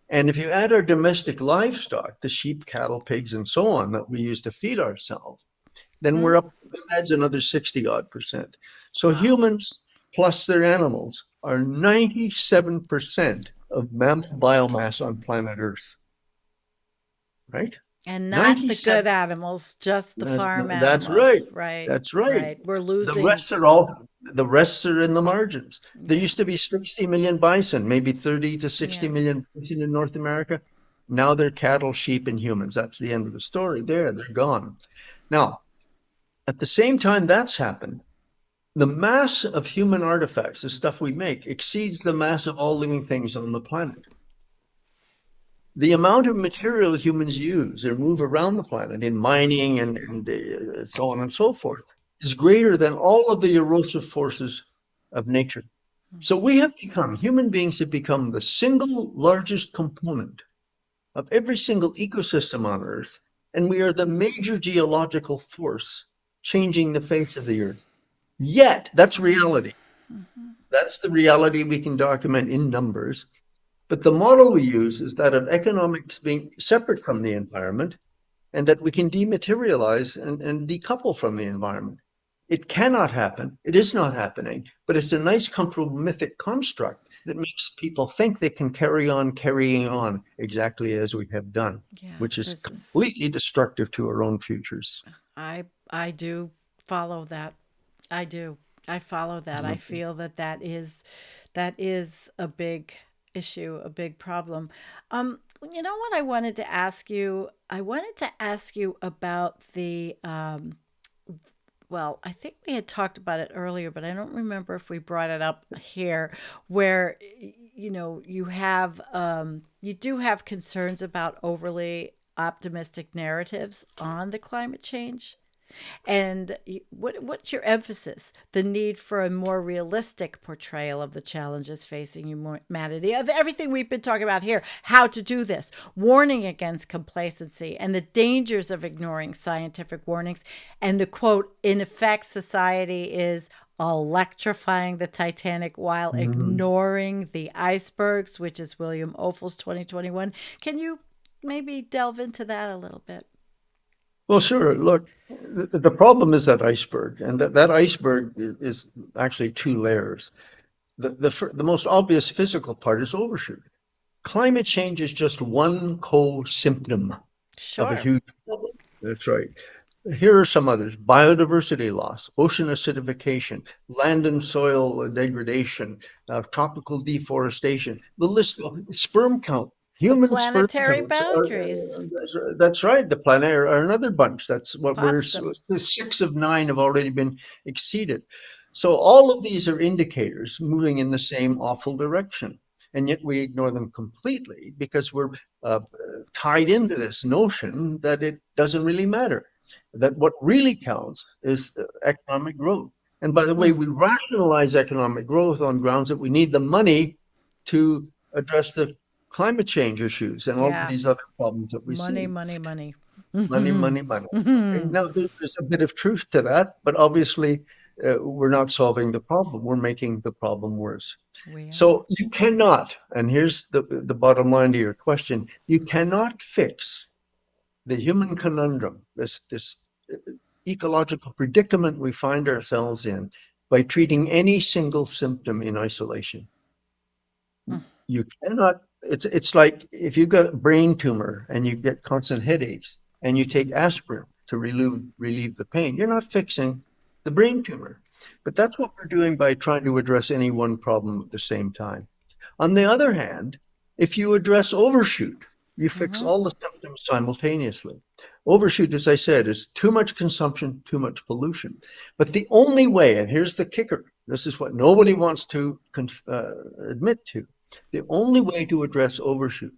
And if you add our domestic livestock, the sheep, cattle, pigs, and so on that we use to feed ourselves, then Hmm? we're up, that adds another 60 odd percent. So Wow. humans plus their animals are 97% of mammal biomass on planet Earth, right? And not the good 97. animals, just the farm That's animals. right. Right. That's right. Right. We're The losing. rest are all, the rest are in the margins. There Yeah. used to be 60 million bison, maybe 30 to 60 Yeah. million bison in North America. Now they're cattle, sheep, and humans. That's the end of the story there. They're gone. Now, at the same time that's happened, the mass of human artifacts, the stuff we make, exceeds the mass of all living things on the planet. The amount of material humans use or move around the planet in mining and so on and so forth is greater than all of the erosive forces of nature. So we have become, human beings have become the single largest component of every single ecosystem on Earth, and we are the major geological force changing the face of the Earth. Yet, that's reality. Mm-hmm. That's the reality we can document in numbers. But the model we use is that of economics being separate from the environment and that we can dematerialize and decouple from the environment. It cannot happen. It is not happening, but it's a nice, comfortable mythic construct that makes people think they can carry on carrying on exactly as we have done, Yeah. which is This is. completely destructive to our own futures. I do follow that. I do. I follow that. I feel that that is a big issue, a big problem. You know what I wanted to ask you? I wanted to ask you about the well, I think we had talked about it earlier, but I don't remember if we brought it up here, where you do have concerns about overly optimistic narratives on the climate change. And what's your emphasis? The need for a more realistic portrayal of the challenges facing humanity, of everything we've been talking about here, how to do this, warning against complacency and the dangers of ignoring scientific warnings. And the quote, in effect, society is electrifying the Titanic while Mhm. ignoring the icebergs, which is William Ophel's 2021. Can you maybe delve into that a little bit? Well, sure. Look, the problem is that iceberg, and that iceberg is actually two layers. The most obvious physical part is overshoot. Climate change is just one co-symptom of a Sure. huge problem. That's right. Here are some others: biodiversity loss, ocean acidification, land and soil degradation, tropical deforestation. The list, sperm count, The human sperm planetary counts are, boundaries. that's right, the planet are another bunch. That's what we're, Potsdam. 6 of 9 have already been exceeded. So all of these are indicators moving in the same awful direction. And yet we ignore them completely because we're uh, tied into this notion that it doesn't really matter, that what really counts is economic growth. And by the way, Mm. we rationalize economic growth on grounds that we need the money to address the climate change issues and all of Yeah. these other problems that we Money, see. money, money. Money, Mhm. money, money. Okay? Mhm. Now, there's a bit of truth to that, but obviously, we're not solving the problem. We're making the problem worse. We are. So you cannot, and here's the bottom line to your question, you cannot fix the human conundrum, this ecological predicament we find ourselves in by treating any single symptom in isolation. Mm. You cannot, it's like if you've got a brain tumor and you get constant headaches and you take aspirin to relieve the pain, you're not fixing the brain tumor. But that's what we're doing by trying to address any one problem at the same time. On the other hand, if you address overshoot, you fix Mhm. all the symptoms simultaneously. Overshoot, as I said, is too much consumption, too much pollution. But the only way, and here's the kicker, this is what nobody wants to admit to, the only way to address overshoot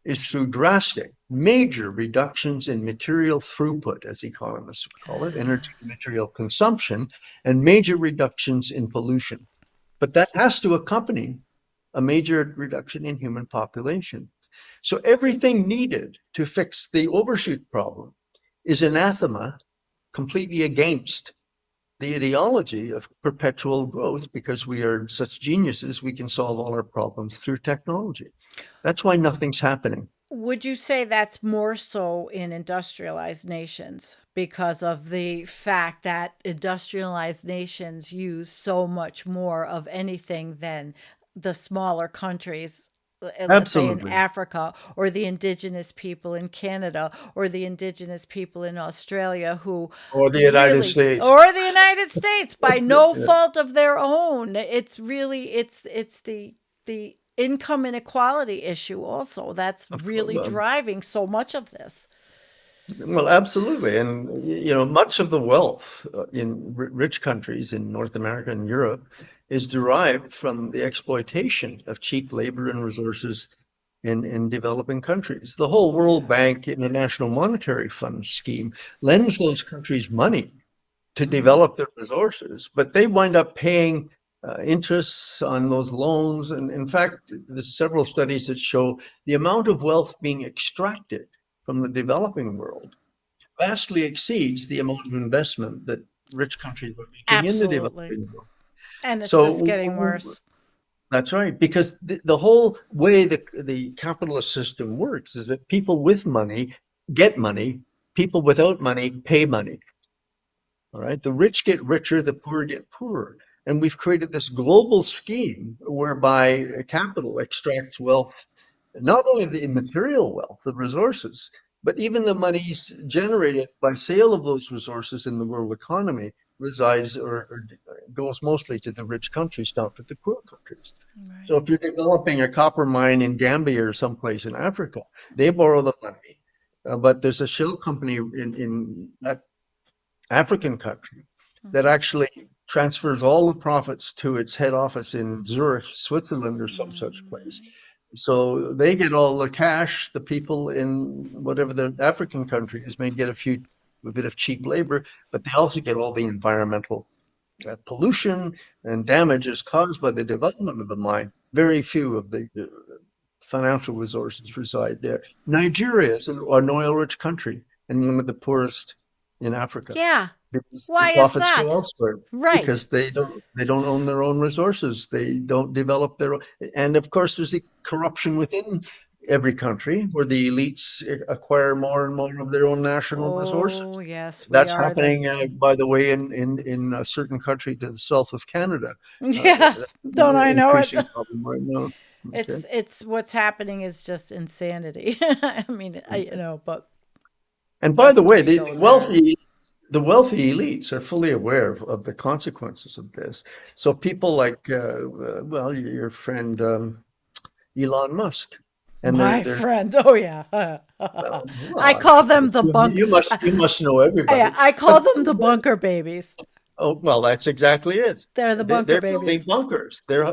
is through drastic, major reductions in material throughput, as economists would call it, energy and material consumption, and major reductions in pollution. But that has to accompany a major reduction in human population. So everything needed to fix the overshoot problem is anathema completely against the ideology of perpetual growth because we are such geniuses, we can solve all our problems through technology. That's why nothing's happening. Would you say that's more so in industrialized nations because of the fact that industrialized nations use so much more of anything than the smaller countries, let's say in Absolutely. Africa, or the indigenous people in Canada, or the indigenous people in Australia who Or the United really, States. or the United States by no fault of their own. It's really it's the income inequality issue also that's really Well, driving so much of this. well, absolutely. And, much of the wealth in rich countries in North America and Europe is derived from the exploitation of cheap labor and resources in developing countries. The whole World Yeah. Bank International Monetary Fund scheme lends those countries money to Hmm. develop their resources, but they wind up paying interests on those loans. And in fact, there's several studies that show the amount of wealth being extracted from the developing world vastly exceeds the amount of investment that rich countries are making in the Absolutely. developing world. And it's just getting So worse. that's right, because the whole way the capitalist system works is that people with money get money, people without money pay money. All right, the rich get richer, the poor get poorer. And we've created this global scheme whereby capital extracts wealth, not only the immaterial wealth, the resources, but even the monies generated by sale of those resources in the world economy resides or goes mostly to the rich countries, not to the poor countries. Right. So if you're developing a copper mine in Gambia or someplace in Africa, they borrow the money. But there's a shell company in that African country that Hmm. actually transfers all the profits to its head office in Zurich, Switzerland, or some such place. Mm. So they get all the cash. The people in whatever the African country is may get a bit of cheap labor, but they also get all the environmental pollution and damages caused by the development of the mine. Very few of the financial resources reside there. Nigeria is an oil-rich country and one of the poorest in Africa Yeah. because the Why is profits go that? elsewhere Right. because they don't own their own resources. They don't develop their own. And of course, there's a corruption within every country where the elites acquire more and more of their own national resources. Oh, yes, we That's are the. happening, by the way, in a certain country to the south of Canada. Yeah, That's don't an I know it? increasing problem right now. Okay. It's what's happening is just insanity. I mean, but And by the lest way, we the go there. wealthy elites are fully aware of the consequences of this. So people like, well, your friend Elon Musk, and My they're friend. Oh yeah. I well, call them the bunk. you must know Yeah, everybody, I call but them the bunker babies. oh well, that's exactly it. They're the bunker They're building babies. bunkers. I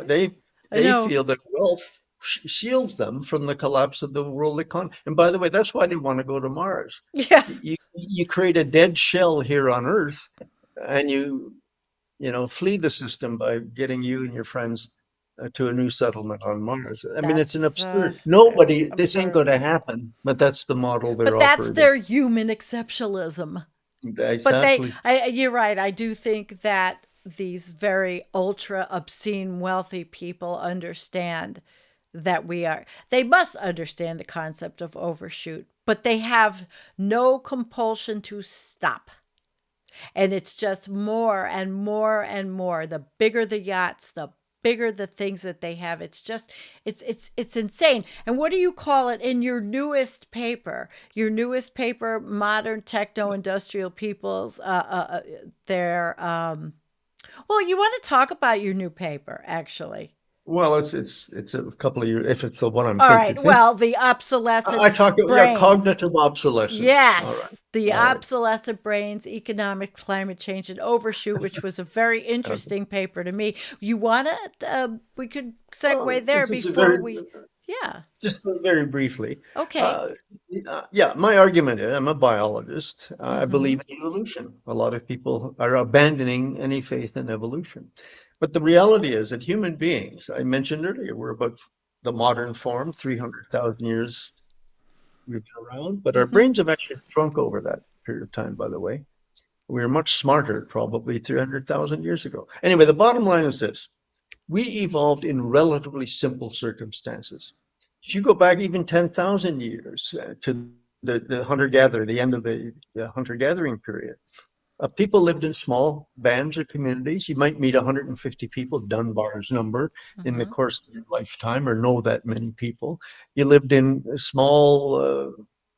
They know. feel that wealth shields them from the collapse of the world economy. And by the way, that's why they want to go to Mars. Yeah. You create a dead shell here on Earth, and you flee the system by getting you and your friends to a new settlement on Mars. I mean, it's an That's absurd. Nobody, this ain't going absurd. to happen, but that's the model they're But that's operating. their human exceptionalism. But Exactly. you're right. I do think that these very ultra obscene wealthy people understand that they must understand the concept of overshoot, but they have no compulsion to stop. And it's just more and more and more. The bigger the yachts, the bigger the things that they have. It's just it's insane. And what do you call it in your newest paper? Your newest paper, Modern Techno Industrial Peoples, their well, you want to talk about your new paper, actually. Well, it's a couple of years, if it's the one I'm All right. thinking. Well, the obsolescent I talk, yeah, brain. cognitive obsolescence. All right. Yes, the All right. obsolescent brains, economic climate change, and overshoot, which was a very Okay. interesting paper to me. You want to? We could Well, segue there just a before very, we. Yeah. just very briefly. Okay. Uh, yeah, my argument is I'm a biologist. I Mm-hmm. believe in evolution. A lot of people are abandoning any faith in evolution. But the reality is that human beings, I mentioned earlier, we're about the modern form, 300,000 years we've been around, but our Mm-hmm. brains have actually shrunk over that period of time, by the way. We were much smarter probably 300,000 years ago. Anyway, the bottom line is this. We evolved in relatively simple circumstances. If you go back even 10,000 years to the hunter-gatherer, the end of the hunter-gathering period, people lived in small bands or communities. You might meet 150 people, Dunbar's number, in the Mm-hmm. course of your lifetime, or know that many people. You lived in small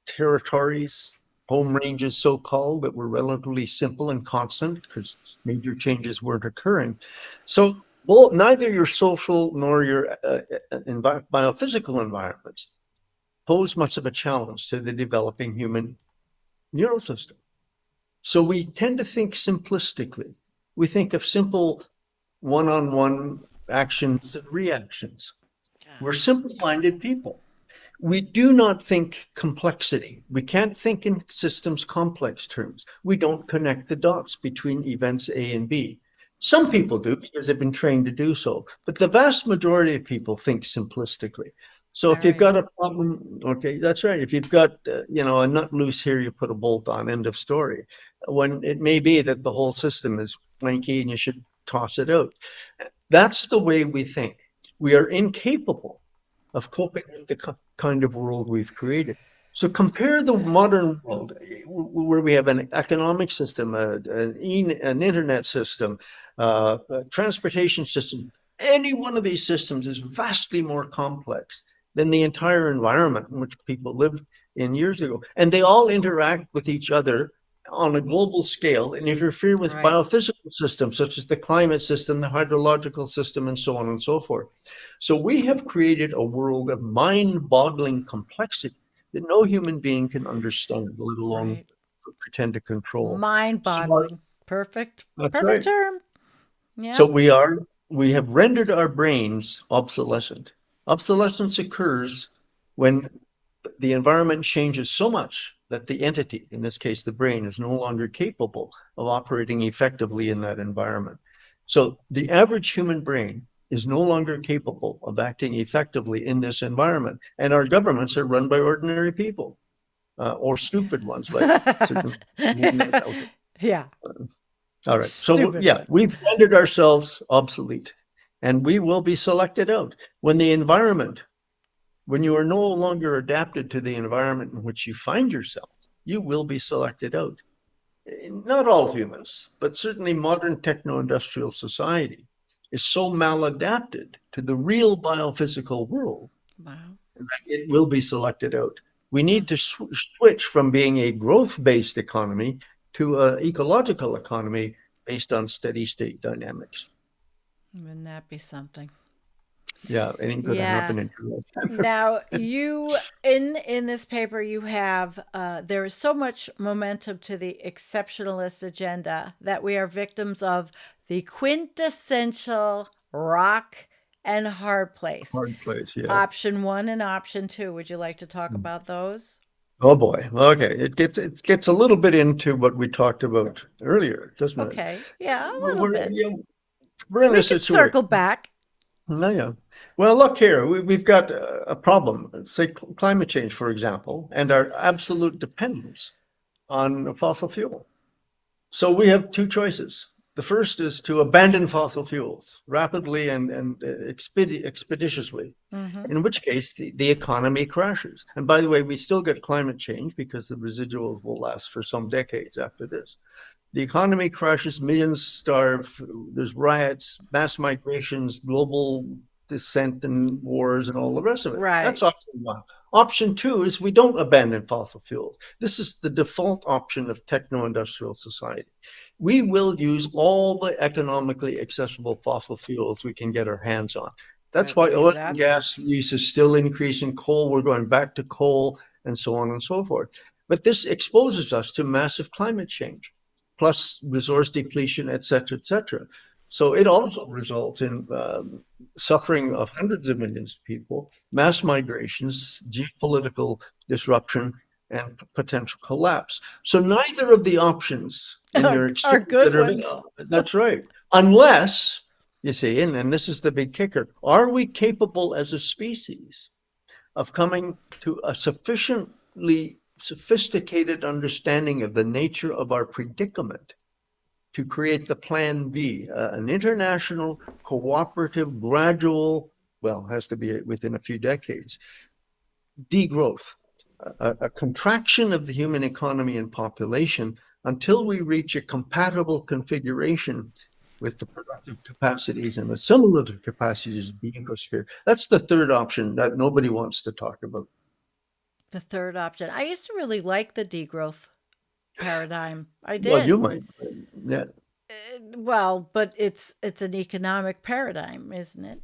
territories, home ranges, so called, that were relatively simple and constant because major changes weren't occurring. So, neither your social nor your biophysical environments pose much of a challenge to the developing human neural system. So we tend to think simplistically. We think of simple one-on-one actions and reactions. We're simple-minded people. We do not think complexity. We can't think in systems complex terms. We don't connect the dots between events A and B. Some people do because they've been trained to do so, but the vast majority of people think simplistically. So if you've Very. got a problem, okay, that's right. If you've got, a nut loose here, you put a bolt on, end of story. When it may be that the whole system is wanky and you should toss it out. That's the way we think. We are incapable of coping with the kind of world we've created. So compare the modern world where we have an economic system, an internet system, a transportation system. Any one of these systems is vastly more complex than the entire environment in which people lived in years ago. And they all interact with each other on a global scale and interfere with Right. biophysical systems such as the climate system, the hydrological system, and so on and so forth. So we have created a world of mind-boggling complexity that no human being can understand, let alone Right. pretend to control. So Mind-boggling. Perfect. that's Perfect right. term. So Yep. we have rendered our brains obsolescent. Obsolescence occurs when the environment changes so much that the entity, in this case the brain, is no longer capable of operating effectively in that environment. So the average human brain is no longer capable of acting effectively in this environment. And our governments are run by ordinary people or stupid ones like certain men out there. Yeah. All right. So, Stupid yeah, ones. we've rendered ourselves obsolete and we will be selected out. When you are no longer adapted to the environment in which you find yourself, you will be selected out. Not all humans, but certainly modern techno-industrial society is so maladapted to the real biophysical world Wow. that it will be selected out. We Mm. need to switch from being a growth-based economy to an ecological economy based on steady state dynamics. Wouldn't that be something? Yeah, it ain't going to Yeah. happen in your lifetime. Now, you in this paper you have there is so much momentum to the exceptionalist agenda that we are victims of the quintessential rock and hard place. Hard place, yeah. Option 1 and option 2. Would you like to talk about those? Oh boy. Okay. It gets a little bit into what we talked about earlier, doesn't it? Okay. Yeah, a little We're, bit. you know, we're in We a could situation. circle back. No, yeah. Well, look here. We've got a problem. Say climate change, for example, and our absolute dependence on fossil fuel. So we have two choices. The first is to abandon fossil fuels rapidly and expeditiously, Hmm. in which case the economy crashes. And by the way, we still get climate change because the residuals will last for some decades after this. The economy crashes, millions starve, there's riots, mass migrations, global dissent and wars and all the rest of it. Right. That's option one. Option two is we don't abandon fossil fuels. This is the default option of techno-industrial society. We will use all the economically accessible fossil fuels we can get our hands on. That's why oil and Exactly. gas use is still increasing. Coal, we're going back to coal, and so on and so forth. But this exposes us to massive climate change plus resource depletion, et cetera, et cetera. So it also results in suffering of hundreds of millions of people, mass migrations, geopolitical disruption, and potential collapse. So neither of the options in their Are extremes good that are ones. that's right. Unless you see, and this is the big kicker, are we capable as a species of coming to a sufficiently sophisticated understanding of the nature of our predicament to create the plan B, an international, cooperative, gradual, well, has to be within a few decades, degrowth, a contraction of the human economy and population until we reach a compatible configuration with the productive capacities and assimilative capacities of the ecosphere. That's the third option that nobody wants to talk about. The third option. I used to really like the degrowth paradigm. I Well, did. you might. Yeah. Well, but it's an economic paradigm, isn't it?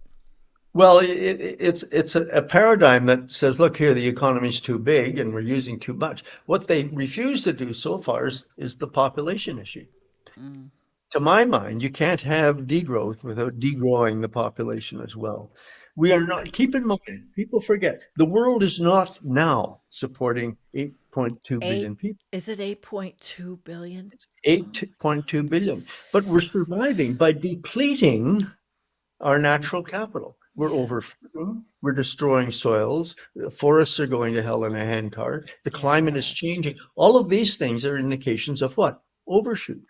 Well, it's a paradigm that says, look here, the economy's too big and we're using too much. What they refuse to do so far is the population issue. Mm. To my mind, you can't have degrowth without degrowing the population as well. We are not, keep in mind, people forget, the world is not now supporting 8.2 Eight billion people. is it 8.2 billion? It's Oh, 8.2 billion. But we're surviving by depleting our natural capital. We're yeah. overfishing, we're destroying soils, the forests are going to hell in a handcart, the climate Yeah, is it's true. changing. All of these things are indications of what? Overshoot.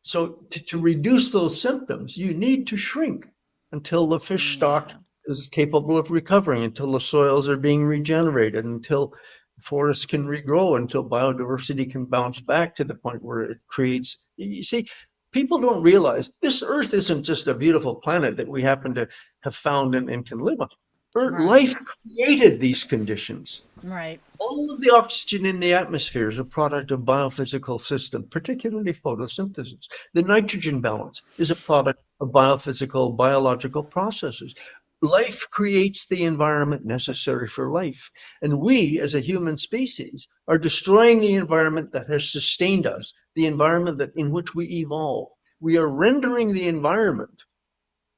So to reduce those symptoms, you need to shrink until the fish stock Yeah. is capable of recovering, until the soils are being regenerated, until forests can regrow, until biodiversity can bounce back to the point where it creates. You see, people don't realize this Earth isn't just a beautiful planet that we happen to have found and can live on. Right. Life created these conditions. Right. All of the oxygen in the atmosphere is a product of biophysical system, particularly photosynthesis. The nitrogen balance is a product of biophysical, biological processes. Life creates the environment necessary for life. And we, as a human species, are destroying the environment that has sustained us, the environment that, in which we evolve. We are rendering the environment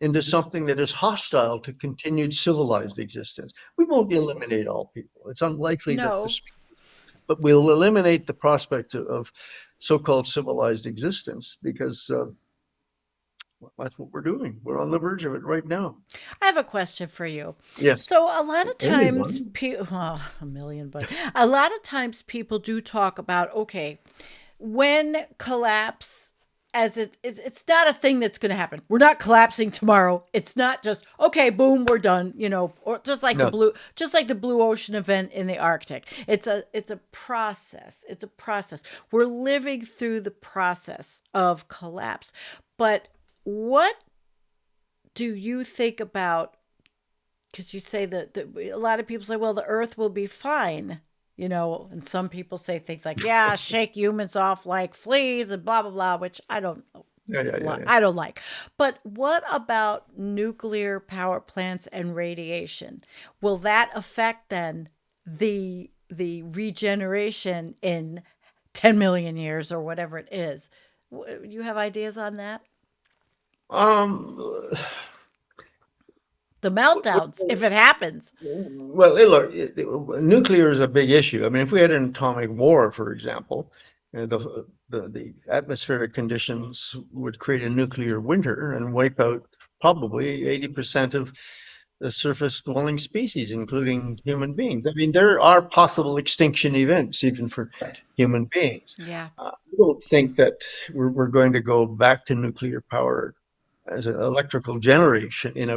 into something that is hostile to continued civilized existence. We won't eliminate all people. It's unlikely that No. this, but we'll eliminate the prospect of so-called civilized existence because that's what we're doing. We're on the verge of it right now. I have a question for you. Yes, So a lot of only times one. well, a million, but a lot of times people do talk about, okay, when collapse as it's not a thing that's going to happen. We're not collapsing tomorrow. It's not just okay, boom, we're done. Or No, just like the blue ocean event in the Arctic. It's a process. It's a process. We're living through the process of collapse. But what do you think about? Because you say that a lot of people say, well, the Earth will be fine. And some people say things like, yeah, shake humans off like fleas and blah blah blah, which I don't yeah, yeah, yeah, yeah. I don't like. But what about nuclear power plants and radiation? Will that affect then the regeneration in 10 million years or whatever it is? You have ideas on that? Um, The meltdowns, if it happens. well, nuclear is a big issue. I mean, if we had an atomic war, for example, the atmospheric conditions would create a nuclear winter and wipe out probably 80% of the surface dwelling species, including human beings. I mean, there are possible extinction events even for human beings. Yeah. I don't think that we're going to go back to nuclear power as an electrical generation in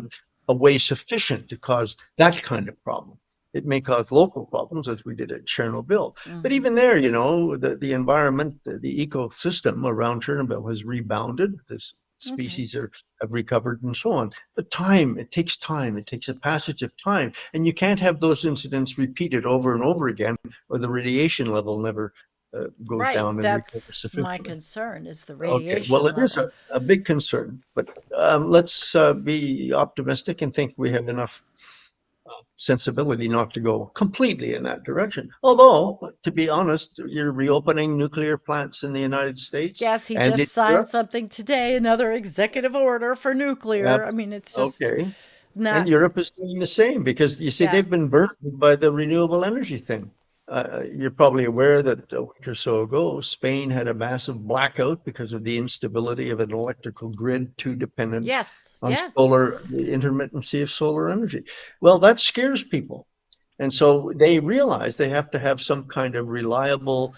a way sufficient to cause that kind of problem. It may cause local problems, as we did at Chernobyl. But Hmm. even there, the environment, the ecosystem around Chernobyl has rebounded. This Okay. species have recovered and so on. But time, it takes time. It takes a passage of time. And you can't have those incidents repeated over and over again, or the radiation level never goes Right. down and recovers That's my sufficiently. concern is the Okay, well, radiation it is level. a big concern, but let's be optimistic and think we have enough sensibility not to go completely in that direction. Although, to be honest, you're reopening nuclear plants in the United States Yes, he and in just signed Europe. something today, another executive order for nuclear. I mean, it's just Okay, and not, Europe is doing the same because you see yeah. they've been burned by the renewable energy thing. You're probably aware that a week or so ago, Spain had a massive blackout because of the instability of an electrical grid too dependent Yes, on yes. the intermittency of solar energy. Well, that scares people. And so they realize they have to have some kind of reliable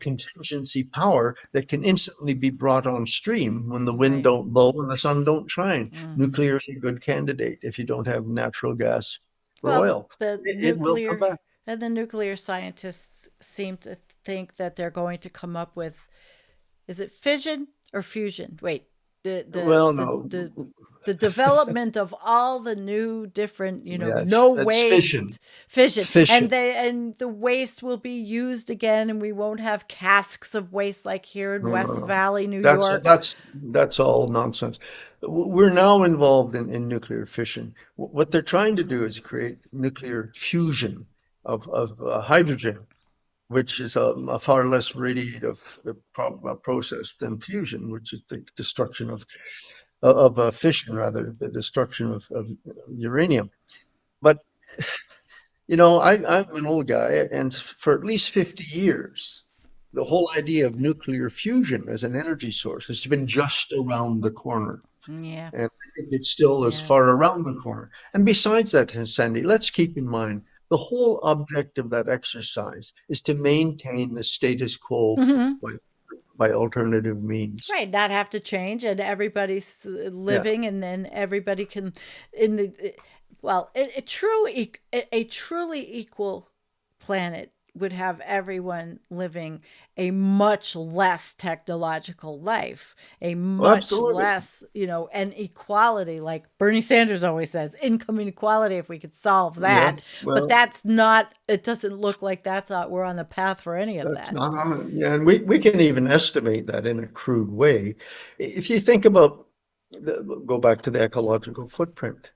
contingency power that can instantly be brought on stream when the wind Right. don't blow and the sun don't shine. Hmm. Nuclear is a good candidate if you don't have natural gas or Well, oil. It will come back. the nuclear scientists seem to think that they're going to come up with, is it fission or fusion? Wait, the the Well, the no, the the development of all the new different, yes, no that's fission. waste fission, and Fission. the waste will be used again, and we won't have casks of waste like here in No, no, West no. Valley, New That's York. that's that's all nonsense. We're now involved in nuclear fission. What they're trying to do is create nuclear fusion of hydrogen, which is a far less radiative process than fusion, which is the destruction of fission, rather the destruction of uranium. But I'm an old guy, and for at least 50 years, the whole idea of nuclear fusion as an energy source has been just around the corner. Yeah, And I think it's still as yeah. far around the corner. And besides that, Sandy, let's keep in mind the whole object of that exercise is to maintain the status quo Hmm. by, by alternative means. Right, not have to change, and everybody's Yeah, living, and then everybody can, in the, well, a truly equal planet would have everyone living a much less technological life, a well, much absolutely. less, and equality, like Bernie Sanders always says, income inequality, if we could solve Yeah, that. But well, that's not, it doesn't look like we're on the path for any of that's that. not on it. Yeah, and we can even estimate that in a crude way. If you think about, go back to the ecological footprint.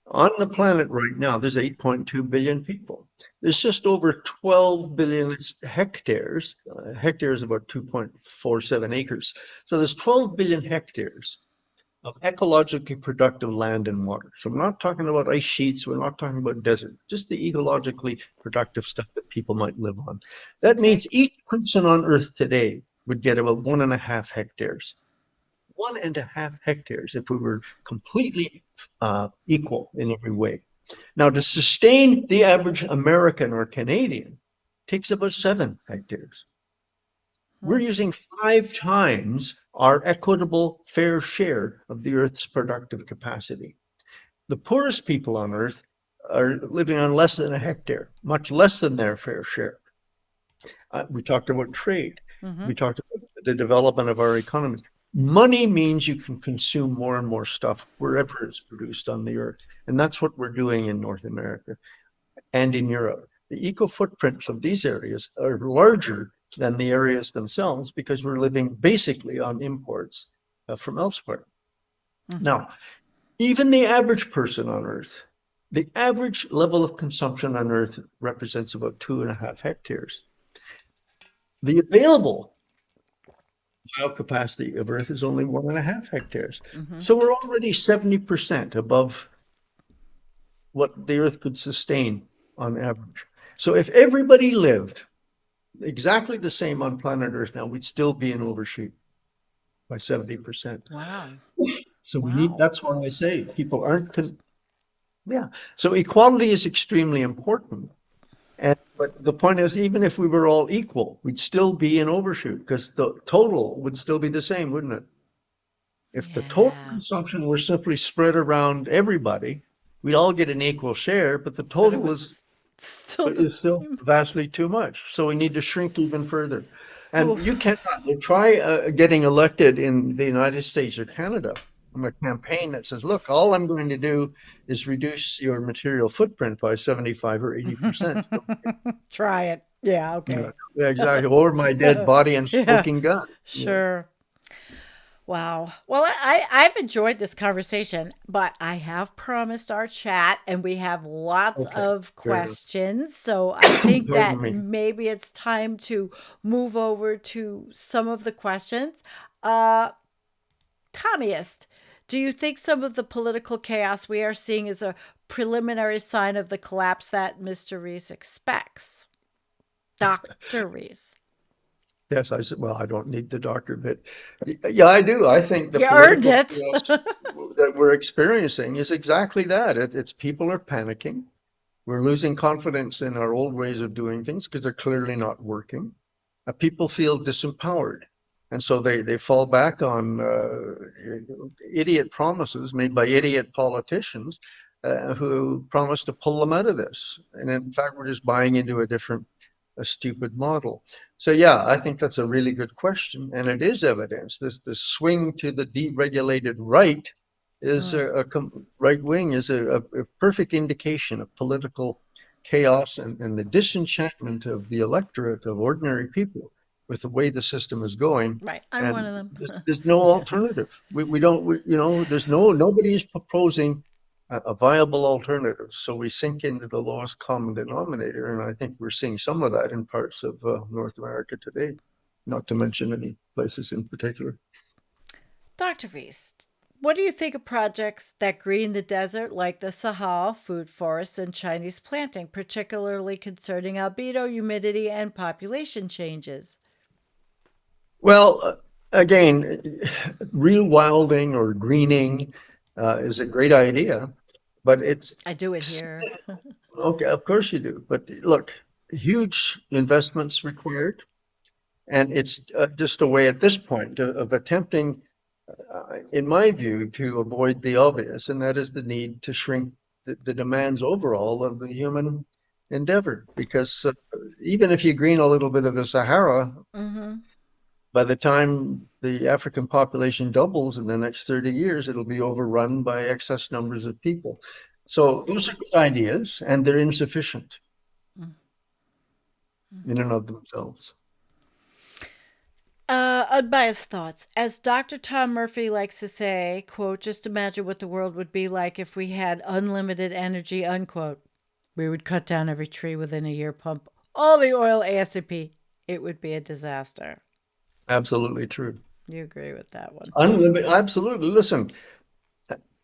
On the planet right now, there's 8.2 billion people. There's just over 12 billion hectares. Hectare is about 2.47 acres. So there's 12 billion hectares of ecologically productive land and water. So we're not talking about ice sheets. We're not talking about desert, just the ecologically productive stuff that people might live on. That Okay. means each person on Earth today would get about 1.5 hectares. 1.5 hectares if we were completely equal in every way. Now, to sustain the average American or Canadian takes about 7 hectares. We're Hmm. using 5 times our equitable fair share of the Earth's productive capacity. The poorest people on Earth are living on less than a hectare, much less than their fair share. We talked about trade. Hmm. We talked about the development of our economy. Money means you can consume more and more stuff wherever it's produced on the earth. And that's what we're doing in North America and in Europe. The eco footprints of these areas are larger than the areas themselves because we're living basically on imports from elsewhere. Hmm. Now, even the average person on earth, the average level of consumption on earth represents about 2.5 hectares. The available biocapacity of Earth is only 1.5 hectares. Hmm. So we're already 70% above what the Earth could sustain on average. So if everybody lived exactly the same on planet Earth now, we'd still be in overshoot by 70%. Wow. So we need, Wow. that's why I say people aren't, yeah. So equality is extremely important. And but the point is, even if we were all equal, we'd still be in overshoot because the total would still be the same, wouldn't it? If the total Yeah. consumption were simply spread around everybody, we'd all get an equal share, but the But it total was still the is still same. vastly too much. So we need to shrink even further. And you Oof. cannot try getting elected in the United States or Canada from a campaign that says, look, all I'm going to do is reduce your material footprint by 75 or 80%. Try it. Yeah, Yeah, okay. yeah, exactly. Or my dead body and Yeah, smoking gun. Yeah. sure. Wow. Well, I've enjoyed this conversation, but I have promised our chat and we have lots Okay. of Fair enough. questions. So I think Pardon that me. maybe it's time to move over to some of the questions. Uh, Tommyist, do you think some of the political chaos we are seeing is a preliminary sign of the collapse that Mr. Rees expects? Dr. Rees. Yes, I said, well, I don't need the doctor, but yeah, I do. I think the You earned political it. chaos that we're experiencing is exactly that. It's people are panicking. We're losing confidence in our old ways of doing things because they're clearly not working. People feel disempowered. And so they fall back on idiot promises made by idiot politicians who promise to pull them out of this. And in fact, we're just buying into a stupid model. So yeah, I think that's a really good question, and it is evidence. This swing to the deregulated right is Mm, right wing is a perfect indication of political chaos and the disenchantment of the electorate of ordinary people with the way the system is going. right. I'm one And of them. there's no Yeah. alternative. We don't, there's nobody is proposing a viable alternative. So we sink into the lowest common denominator. And I think we're seeing some of that in parts of North America today, not to mention any places in particular. Dr. Rees, what do you think of projects that green the desert like the Sahel food forests and Chinese planting, particularly concerning albedo, humidity, and population changes? Well, again, rewilding or greening is a great idea, but it's I do it here. okay, of course you do. But look, huge investments required. And it's just a way at this point of attempting, in my view, to avoid the obvious, and that is the need to shrink the demands overall of the human endeavor. Because even if you green a little bit of the Sahara, Mm-hmm. by the time the African population doubles in the next 30 years, it'll be overrun by excess numbers of people. So those are good ideas, and they're insufficient in and of themselves. Unbiased thoughts. As Dr. Tom Murphy likes to say, quote, just imagine what the world would be like if we had unlimited energy, unquote. We would cut down every tree within a year, pump all the oil ASAP. It would be a disaster. Absolutely true. You agree with that one? Unlimited, absolutely. Listen,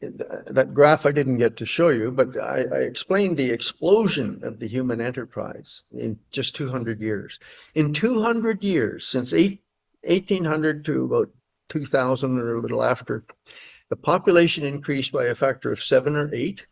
that graph I didn't get to show you, but I explained the explosion of the human enterprise in just 200 years. In 200 years, since 1800 to about 2000 or a little after, the population increased by a factor of 7 or 8.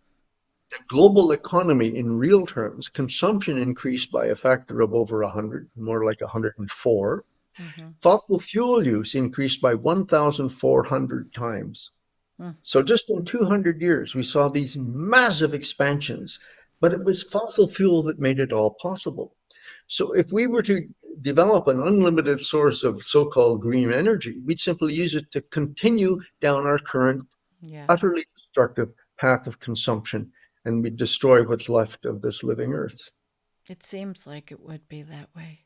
The global economy in real terms, consumption increased by a factor of over 100, more like 104. Mm-hmm. Fossil fuel use increased by 1,400 times. Mm, So just in 200 years, we saw these massive expansions, but it was fossil fuel that made it all possible. So if we were to develop an unlimited source of so-called green energy, we'd simply use it to continue down our current yeah, utterly destructive path of consumption, and we'd destroy what's left of this living earth. it seems like it would be that way.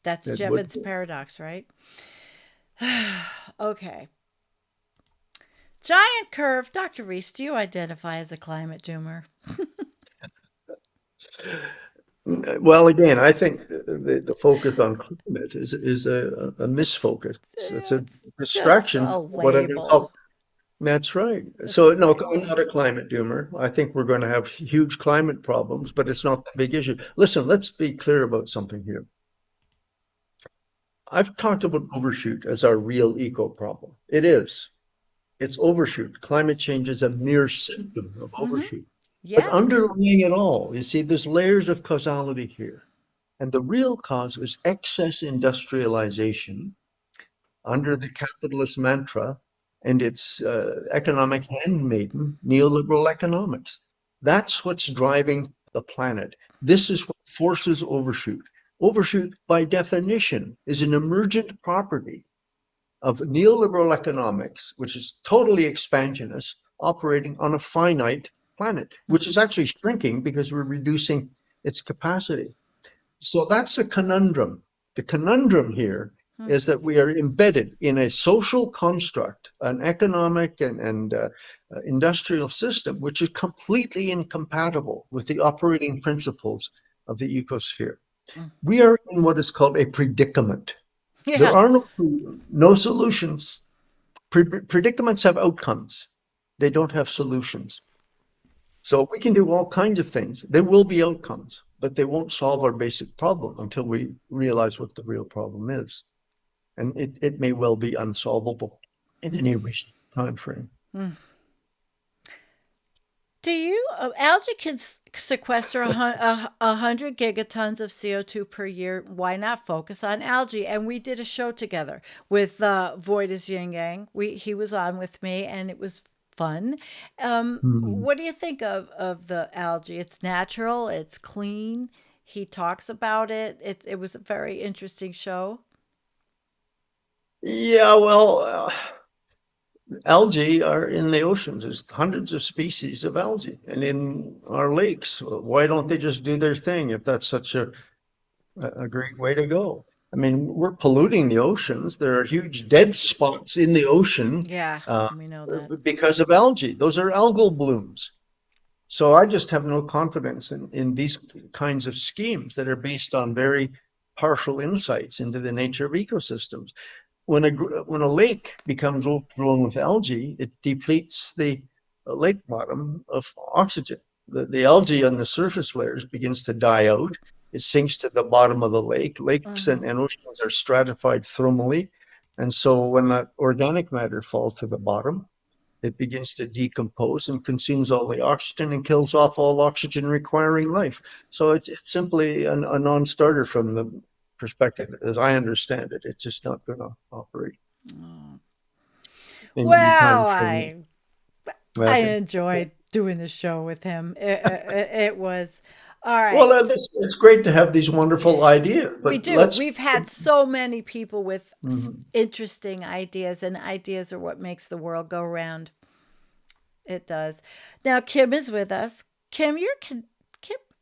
That's It would Jevons be. paradox, right? Okay. Giant curve. Dr. Reese, do you identify as a climate doomer? Well, again, I think the focus on climate is a It's misfocus. It's a it's just distraction a from what it is. label. Oh, that's right. It's So, a no, I'm label. not a climate doomer. I think we're going to have huge climate problems, but it's not the big issue. Listen, let's be clear about something here. I've talked about overshoot as our real eco problem. It is. It's overshoot. Climate change is a mere symptom of Hmm. overshoot. But Yes. underlying it all, you see, there's layers of causality here. And the real cause is excess industrialization under the capitalist mantra and its economic handmaiden, neoliberal economics. That's what's driving the planet. This is what forces overshoot. Overshoot, by definition, is an emergent property of neoliberal economics, which is totally expansionist, operating on a finite planet, which is actually shrinking because we're reducing its capacity. So that's a conundrum. The conundrum here Mm-hmm. is that we are embedded in a social construct, an economic and industrial system, which is completely incompatible with the operating principles of the ecosphere. We are in what is called a predicament. There Yeah. are no solutions. Predicaments have outcomes. They don't have solutions. So we can do all kinds of things. There will be outcomes, but they won't solve our basic problem until we realize what the real problem is. And it may well be unsolvable in any recent time frame. Mm. Do you algae can sequester 100 gigatons of CO2 per year? Why not focus on algae? And we did a show together with Voidas Yin Yang. He was on with me, and it was fun. Hmm. What do you think of the algae? It's natural. It's clean. He talks about it. It was a very interesting show. Yeah, well, algae are in the oceans. There's hundreds of species of algae, and in our lakes. Why don't they just do their thing if that's such a great way to go? I mean, we're polluting the oceans. There are huge dead spots in the ocean Yeah, uh, we know that. because of algae. Those are algal blooms. So I just have no confidence in these kinds of schemes that are based on very partial insights into the nature of ecosystems. When a lake becomes overgrown with algae, it depletes the lake bottom of oxygen. The algae on the surface layers begins to die out. It sinks to the bottom of the lake. Lakes Hmm. and oceans are stratified thermally. And so when that organic matter falls to the bottom, it begins to decompose and consumes all the oxygen and kills off all oxygen requiring life. So it's simply a non-starter from the perspective, as I understand it. It's just not going to operate Oh. in any time Well, frame. I Okay. enjoyed doing the show with him. It was all Well, right. it's great to have these wonderful ideas, We but do. let's. We've had so many people with Mhm. interesting ideas, and ideas are what makes the world go round. It does. Now, Kim is with us. Kim, Kim,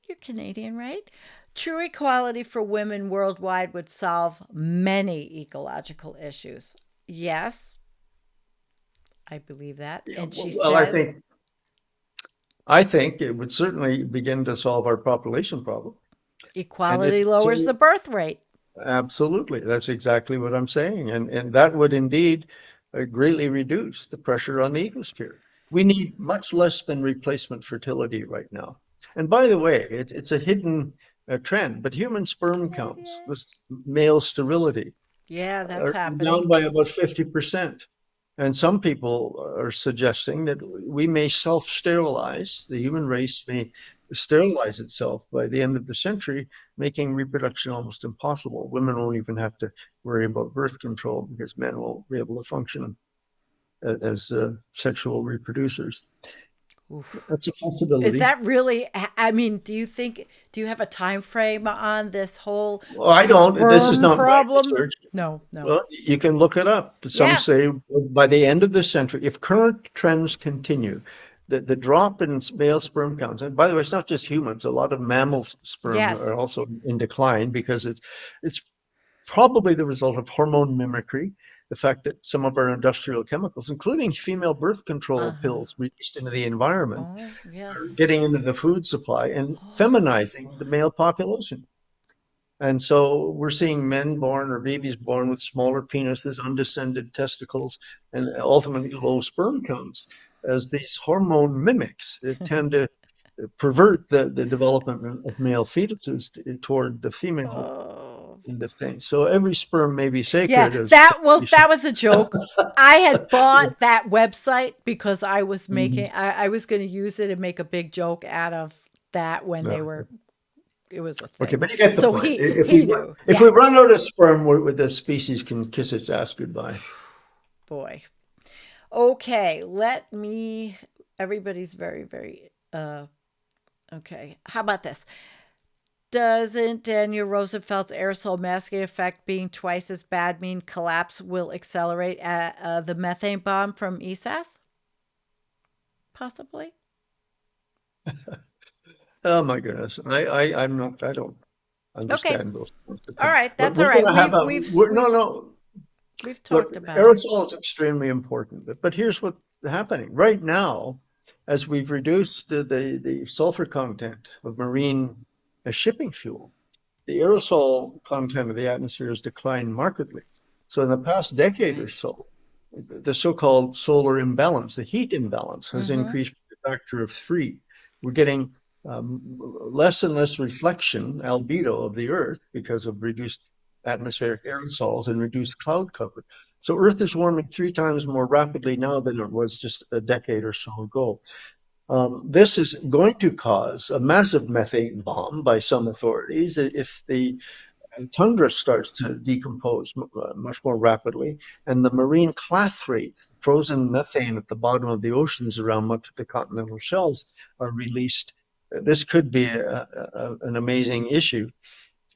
you're Canadian, right? True equality for women worldwide would solve many ecological issues. Yes, I believe that. Yeah, And she well, I says think I think it would certainly begin to solve our population problem, and it's equality lowers the birth rate. absolutely. That's exactly what I'm saying. And that would indeed greatly reduce the pressure on the ecosphere. We need much less than replacement fertility right now. And by the way, it's a hidden trend, but human sperm It counts, is. this male sterility, Yeah, that's are happening. down by about 50%. And some people are suggesting that we may self sterilize, the human race may sterilize itself by the end of the century, making reproduction almost impossible. Women won't even have to worry about birth control because men won't be able to function as sexual reproducers. Oof. That's a Is possibility. that really? I mean, do you have a time frame on this whole Well, I don't. This is sperm not my problem? research. No, no. Well, you can look it up. Some Yeah. say by the end of the century, if current trends continue, the drop in male sperm counts, and by the way, it's not just humans, a lot of mammal sperm Yes. are also in decline because it's probably the result of hormone mimicry, the fact that some of our industrial chemicals, including female birth control Uh-huh. pills released into the environment, Oh, are yes. getting into the food supply and Oh. feminizing the male population. And so we're seeing men born or babies born with smaller penises, undescended testicles, and ultimately low sperm counts as these hormone mimics tend to pervert the development of male fetuses toward the female Oh. in the thing. So every sperm may be Yeah, sacred as that was a joke. I had bought that website because Mhm. I was going to use it and make a big joke out of that when No. it was a Okay, thing. but you get the So point. he knew. If we Yes. run out of sperm, the species can kiss its ass goodbye. Boy. Okay, let me everybody's very okay. How about this? Doesn't Daniel Roosevelt's aerosol masking effect being twice as bad mean collapse will accelerate the methane bomb from ESAS? Possibly. Oh my goodness, I'm not. I don't Okay. understand those things to All come. right. But That's we're all right. going to have a. No, no. We've Look, talked about it. aerosol is extremely important, but here's what's happening right now, as we've reduced the sulfur content of marine shipping fuel. The aerosol content of the atmosphere has declined markedly. So in the past decade or Right. so, the so-called solar imbalance, the heat imbalance, has Mm-hmm. increased by a factor of 3. We're getting less and less reflection, albedo, of the Earth because of reduced atmospheric aerosols and reduced cloud cover. So Earth is warming 3 times more rapidly now than it was just a decade or so ago. This is going to cause a massive methane bomb by some authorities if the tundra starts to decompose much more rapidly, and the marine clathrates, frozen methane at the bottom of the oceans around much of the continental shelves, are released. This could be an amazing issue.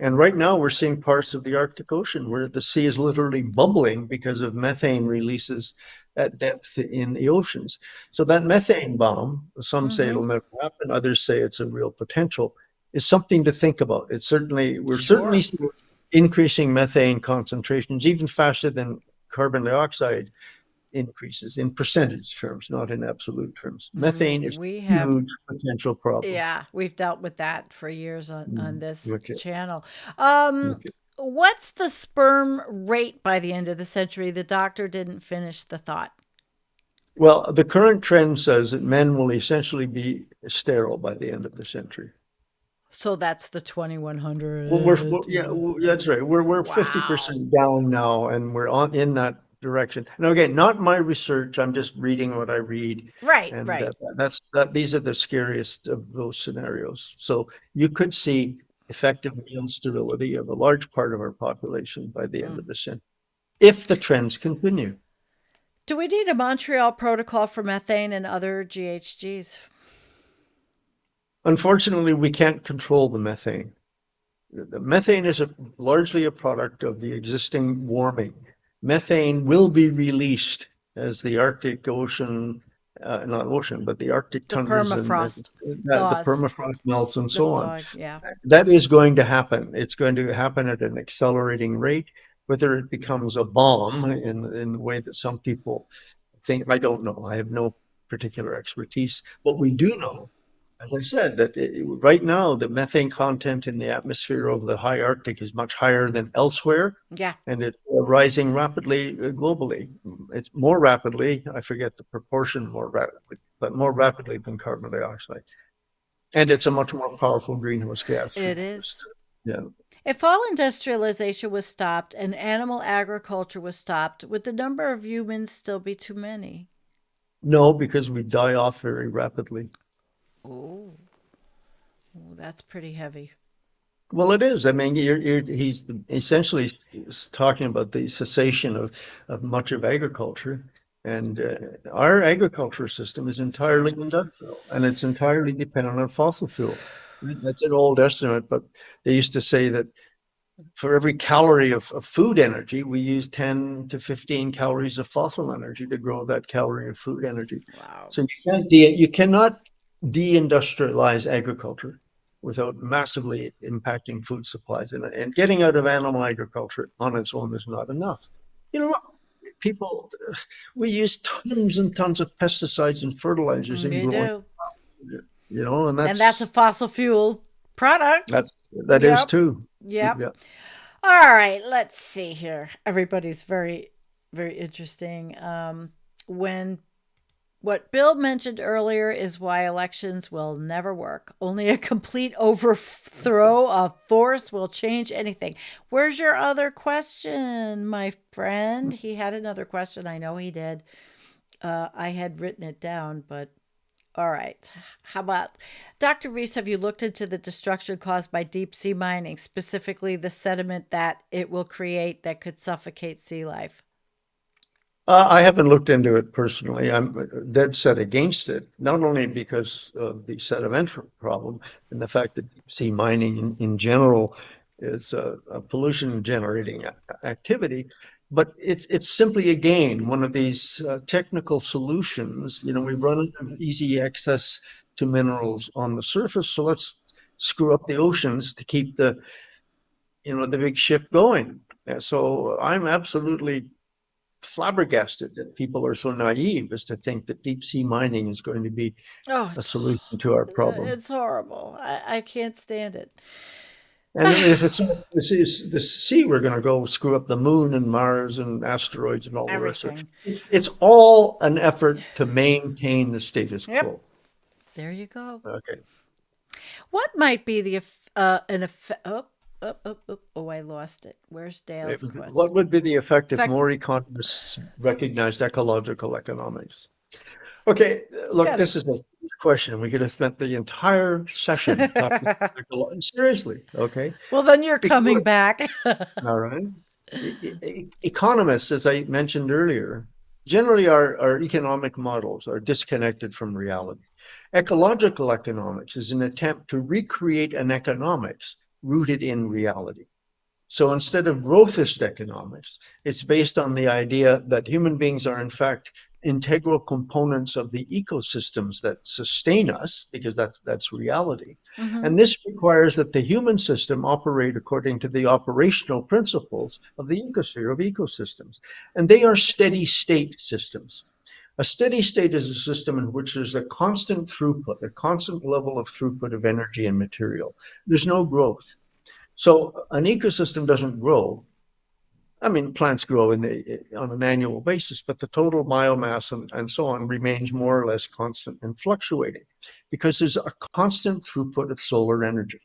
And right now, we're seeing parts of the Arctic Ocean where the sea is literally bubbling because of methane releases at depth in the oceans. So that methane bomb, some say Mm-hmm. it'll never happen, others say it's a real potential, is something to think about. We're certainly Sure. seeing increasing methane concentrations even faster than carbon dioxide increases in percentage terms, not in absolute terms. Methane is We a have huge potential problem. Yeah, we've dealt with that for years on this Okay. channel. Um, Okay. what's the sperm rate by the end of the century? The doctor didn't finish the thought. Well, the current trend says that men will essentially be sterile by the end of the century. So that's the 2100. Yeah, that's right. We're Wow. 50% down now, and we're on in that direction. Now, again, not my research. I'm just reading what I read, Right, and right. these are the scariest of those scenarios. So you could see effective meal sterility of a large part of our population by the end Mm. of the century if the trends continue. Do we need a Montreal protocol for methane and other GHGs? Unfortunately, we can't control the methane. The methane is largely a product of the existing warming. Methane will be released as the Arctic Ocean, not ocean, but the Arctic The tundras and permafrost the thaws. permafrost melts and The so on. thaw, yeah. That is going to happen. It's going to happen at an accelerating rate. Whether it becomes a bomb in the way that some people think, I don't know. I have no particular expertise. What we do know, as I said, that right now the methane content in the atmosphere over the high Arctic is much higher than elsewhere, Yeah. and it's rising rapidly globally. It's more rapidly, I forget the proportion more rapidly, but more rapidly than carbon dioxide. And it's a much more powerful greenhouse gas. It is. Yeah. If all industrialization was stopped and animal agriculture was stopped, would the number of humans still be too many? No, because we die off very rapidly. Oh, that's pretty heavy. Well, it is. I mean, he's essentially talking about the cessation of much of agriculture. And our agriculture system is It's entirely killing. industrial and it's entirely dependent on fossil fuel. That's an old estimate, but they used to say that for every calorie of food energy, we use 10 to 15 calories of fossil energy to grow that calorie of food energy. Wow. So you cannot deindustrialize agriculture without massively impacting food supplies. And getting out of animal agriculture on its own is not enough. You know what? People, we use tons and tons of pesticides and fertilizers in You growing, do. and And that's a fossil fuel product. that is Yep. too. Yep. Yeah. All right, let's see here. Everybody's very interesting. When What Bill mentioned earlier is why elections will never work. Only a complete overthrow of force will change anything. Where's your other question, my friend? He had another question. I know he did. I had written it down, but all right. How about Dr. Rees? Have you looked into the destruction caused by deep sea mining, specifically the sediment that it will create that could suffocate sea life? I haven't looked into it personally. I'm dead set against it, not only because of the sedimentary problem and the fact that deep sea mining in general is a pollution generating activity, but it's simply again one of these technical solutions. You know, we run out of easy access to minerals on the surface, so let's screw up the oceans to keep the big ship going. So I'm absolutely flabbergasted that people are so naive as to think that deep sea mining is going to be Oh, a solution to our problem. it's horrible. I can't stand it. And if it's not the sea, we're going to go screw up the moon and Mars and asteroids and all the rest of Everything. it. It's all an effort to maintain the status Yep. quo. There you go. Okay. What might be the an effect? Oh, I lost it. Where's Dale's What question? would be the effect if Effect. more economists recognized ecological economics? Okay, It's look, got to. this is a huge question. We could have spent the entire session talking seriously, okay? Well, then you're coming Because back. all right. Economists, as I mentioned earlier, generally our economic models are disconnected from reality. Ecological economics is an attempt to recreate an economics rooted in reality. So instead of growthist economics, it's based on the idea that human beings are in fact integral components of the ecosystems that sustain us, because that's reality. Hmm. And this requires that the human system operate according to the operational principles of the ecosphere of ecosystems. And they are steady state systems. A steady state is a system in which there's a constant throughput, a constant level of throughput of energy and material. There's no growth. So an ecosystem doesn't grow. I mean, plants grow on an annual basis, but the total biomass and so on remains more or less constant and fluctuating because there's a constant throughput of solar energy.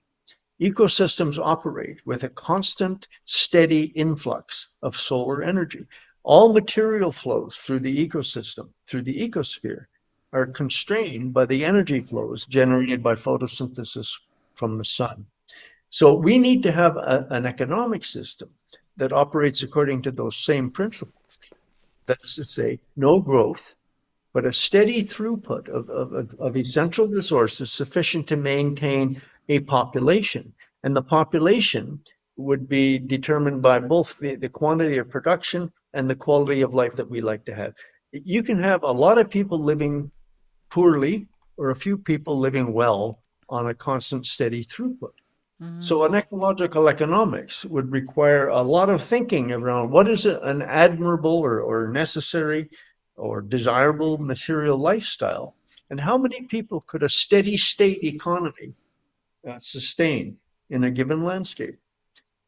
Ecosystems operate with a constant, steady influx of solar energy. All material flows through the ecosystem, through the ecosphere, are constrained by the energy flows generated by photosynthesis from the sun. So we need to have an economic system that operates according to those same principles. That's to say, no growth, but a steady throughput of essential resources sufficient to maintain a population. And the population would be determined by both the quantity of production and the quality of life that we like to have. You can have a lot of people living poorly or a few people living well on a constant, steady throughput. Hmm. So an ecological economics would require a lot of thinking around what is an admirable or necessary or desirable material lifestyle, and how many people could a steady state economy sustain in a given landscape.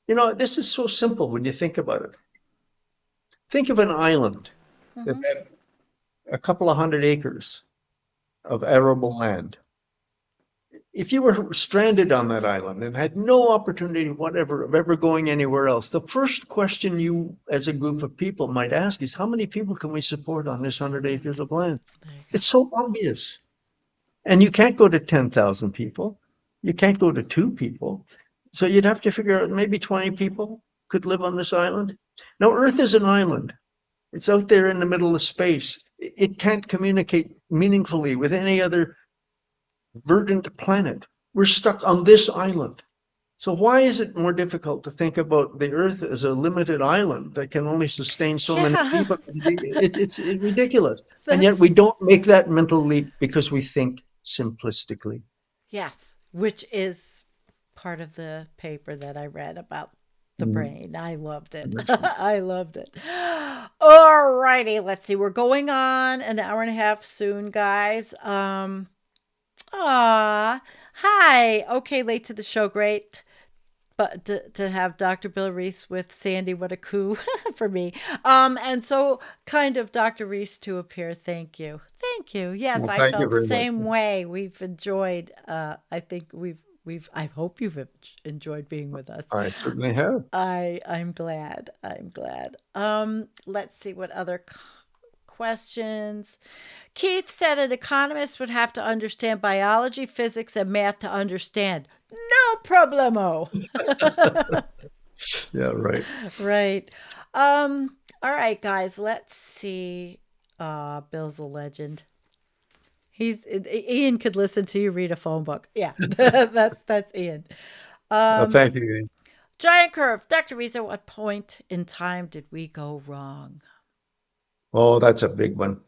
You know, this is so simple when you think about it. Think of an island that Hmm. had a couple of hundred acres of arable land. If you were stranded on that island and had no opportunity whatever of ever going anywhere else, the first question you as a group of people might ask is how many people can we support on this 100 acres of land? There you go. It's so obvious. And you can't go to 10,000 people. You can't go to two people. So you'd have to figure out maybe 20 people could live on this island. Now, Earth is an island. It's out there in the middle of space. It can't communicate meaningfully with any other verdant planet. We're stuck on this island. So why is it more difficult to think about the Earth as a limited island that can only sustain so many Yeah, people? It's ridiculous. And yet we that's don't make that mental leap because we think simplistically. yes, which is part of the paper that I read about the Mhm. brain. I loved it. That's right. I loved it. All righty, let's see. We're going on an hour and a half soon, guys. Hi. Okay, late to the show. Great. but to have Dr. Bill Rees with Sandy, what a coup for me. And so kind of Dr. Rees to appear. Thank you. Thank you. Yes, Well, I thank you felt the very much. same way. We've enjoyed, I think I hope you've enjoyed being with us. I certainly have. I'm glad. I'm glad. Let's see what other questions. Keith said an economist would have to understand biology, physics, and math to understand. No problemo. Yeah, right. Right. All right, guys, let's see. Bill's a legend. Ian could listen to you read a phone book. Yeah. That's Ian. Thank you. Giant curve. Dr. Rees, at what point in time did we go wrong? Oh, that's a big one.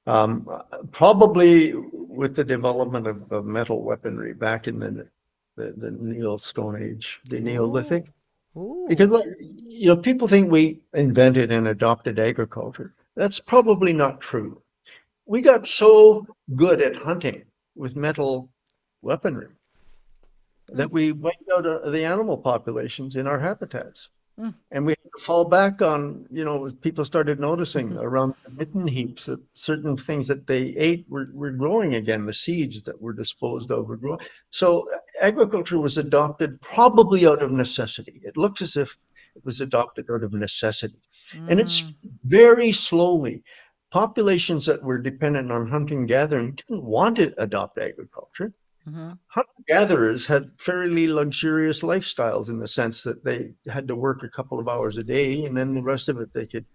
Um, Probably with the development of metal weaponry back in the Neo Stone Age, the Ooh. Neolithic. Because Ooh. look, people think we invented and adopted agriculture. That's probably not true. We got so good at hunting with metal weaponry Mm, that we wiped out the animal populations in our habitats. mm, And we had to fall back on, as people started noticing around the mitten heaps that certain things that they ate were growing again. The seeds that were disposed of were growing. So agriculture was adopted probably out of necessity. It looks as if it was adopted out of necessity. And it's mm, very slowly. Populations that were dependent on hunting gathering didn't want to adopt agriculture. mhm, Hunter-gatherers had fairly luxurious lifestyles in the sense that they had to work a couple of hours a day, and then the rest of it they could,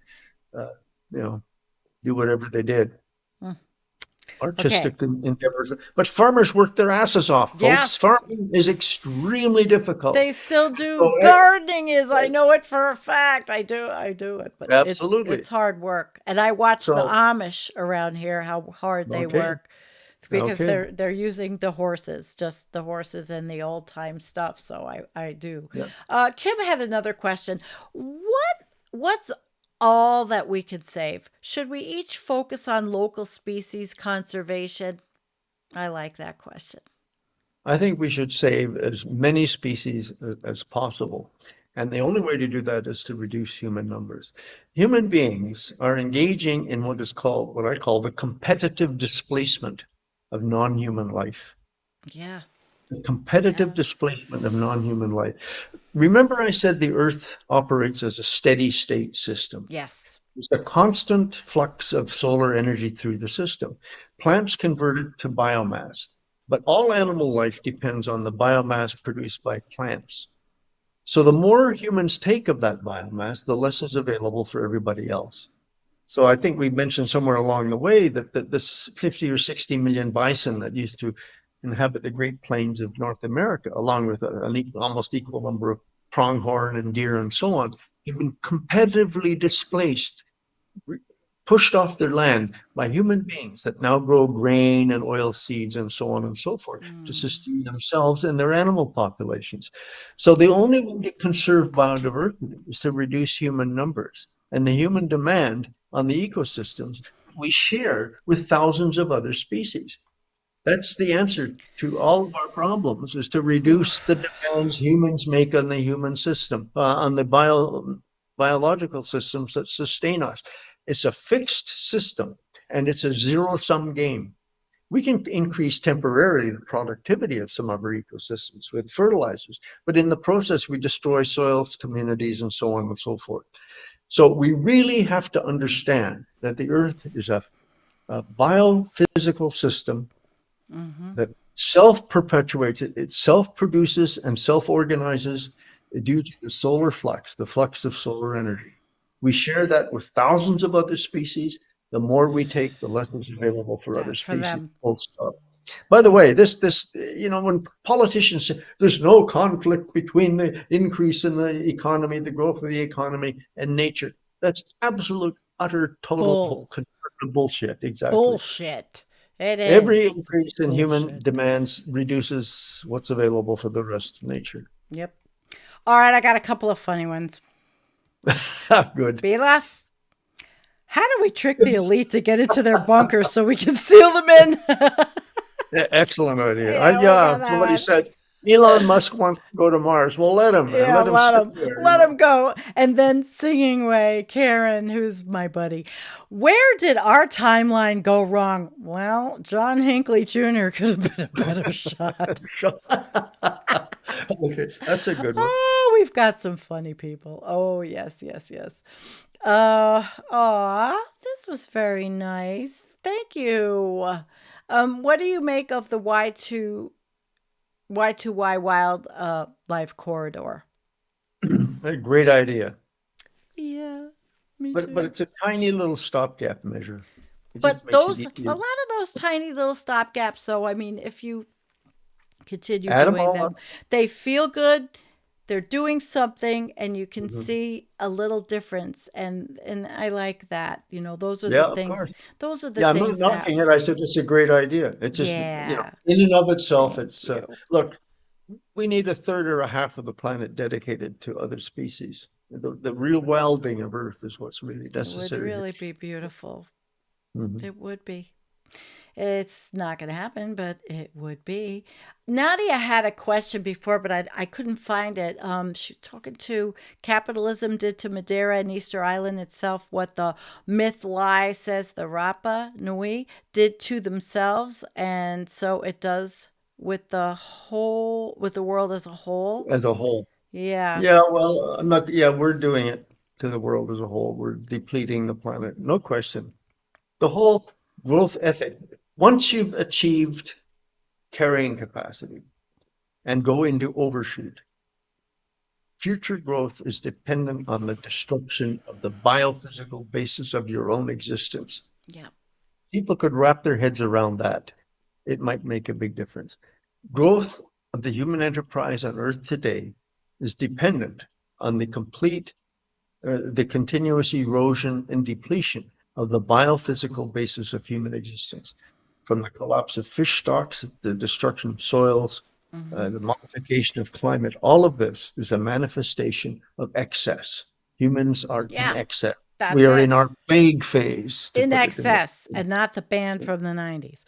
uh, you know, do whatever they did. mm. Okay. Artistic endeavors. But farmers worked their asses off, folks. Yes. Farming is extremely difficult. They still do. So, Gardening is, I know it for a fact. I do it, but it's absolutely. hard work. And I watch the So, Amish around here how hard they okay, work because okay, they're using the horses, just the horses and the old time stuff. So I do. yeah. Kim had another question. What's all that we could save? Should we each focus on local species conservation? I like that question. I think we should save as many species as possible. And the only way to do that is to reduce human numbers. Human beings are engaging in what I call the competitive displacement of non-human life. Yeah. The competitive Yeah. displacement of non-human life. Remember I said the Earth operates as a steady state system. Yes. There's a constant flux of solar energy through the system. Plants convert it to biomass, but all animal life depends on the biomass produced by plants. So the more humans take of that biomass, the less is available for everybody else. So I think we mentioned somewhere along the way that this 50 or 60 million bison that used to inhabit the Great Plains of North America, along with an almost equal number of pronghorn and deer and so on, have been competitively displaced, pushed off their land by human beings that now grow grain and oil seeds and so on and so forth to Mm. sustain themselves and their animal populations. So the only way to conserve biodiversity is to reduce human numbers and the human demand on the ecosystems we share with thousands of other species. That's the answer to all of our problems, is to reduce the Oof. demands humans make on the human system, on the biological systems that sustain us. It's a fixed system and it's a zero-sum game. We can increase temporarily the productivity of some of our ecosystems with fertilizers, but in the process, we destroy soils, communities, and so on and so forth. So we really have to understand that the Earth is a biophysical system Mm-hmm. that self-perpetuates, it self-produces and self-organizes due to the solar flux, the flux of solar energy. We share that with thousands of other species. The more we take, the less is available for other For species. them. Full stop. By the way, when politicians say there's no conflict between the increase in the economy, the growth of the economy, and nature, that's absolute, utter, total Bull. bullshit. Exactly. Bullshit. It Every is increase in human bullshit. demands reduces what's available for the rest of nature. Yep. All right, I got a couple of funny ones. Good. Bila, how do we trick the elite to get into their bunkers so we can seal them in? Excellent idea. Yeah, look Yeah, at somebody that. said, Elon Musk wants to go to Mars. Well, let him and Yeah, let him stay there. let him go. And then singing way, Karen, who's my buddy. Where did our timeline go wrong? Well, John Hinckley Jr. could have been a better shot. Okay, that's a good one. Oh, we've got some funny people. Oh, yes, yes, yes. This was very nice. Thank you. What do you make of the Y2Y wild life corridor? A great idea. Yeah, me But too. it's a tiny little stopgap measure. It just But makes it those, a lot easier. of those tiny little stopgaps, so I mean, if you continue Add them doing all them, up. they feel good. They're doing something and you can Mhm. see a little difference and I like that. Yeah, of course. Those are the Yeah, I'm not things that knocking it. I said it's a great idea. It's just, yeah. in and of itself, Thank it's you. look, we need a third or a half of the planet dedicated to other species. The real wilding of Earth is what's really It would necessary here. really be beautiful. Mhm. It would be. It's not going to happen, but it would be. Nadia had a question before, but I couldn't find it. She was talking to capitalism did to Madeira and Easter Island itself what the myth lie says the Rapa Nui did to themselves, and so it does with the world as a whole. As a whole. Yeah, Yeah, well, I'm not, yeah, we're doing it to the world as a whole. We're depleting the planet, no question. The whole growth ethic, once you've achieved carrying capacity and go into overshoot, future growth is dependent on the destruction of the biophysical basis of your own existence. yeah, People could wrap their heads around that. It might make a big difference. Growth of the human enterprise on Earth today is dependent on the continuous erosion and depletion of the biophysical basis of human existence, from the collapse of fish stocks, the destruction of soils, hmm, the modification of climate. All of this is a manifestation of excess. Humans are in yeah. excess. We That's are in it. our plague phase, to In put it in that. excess, and not the band from the '90s.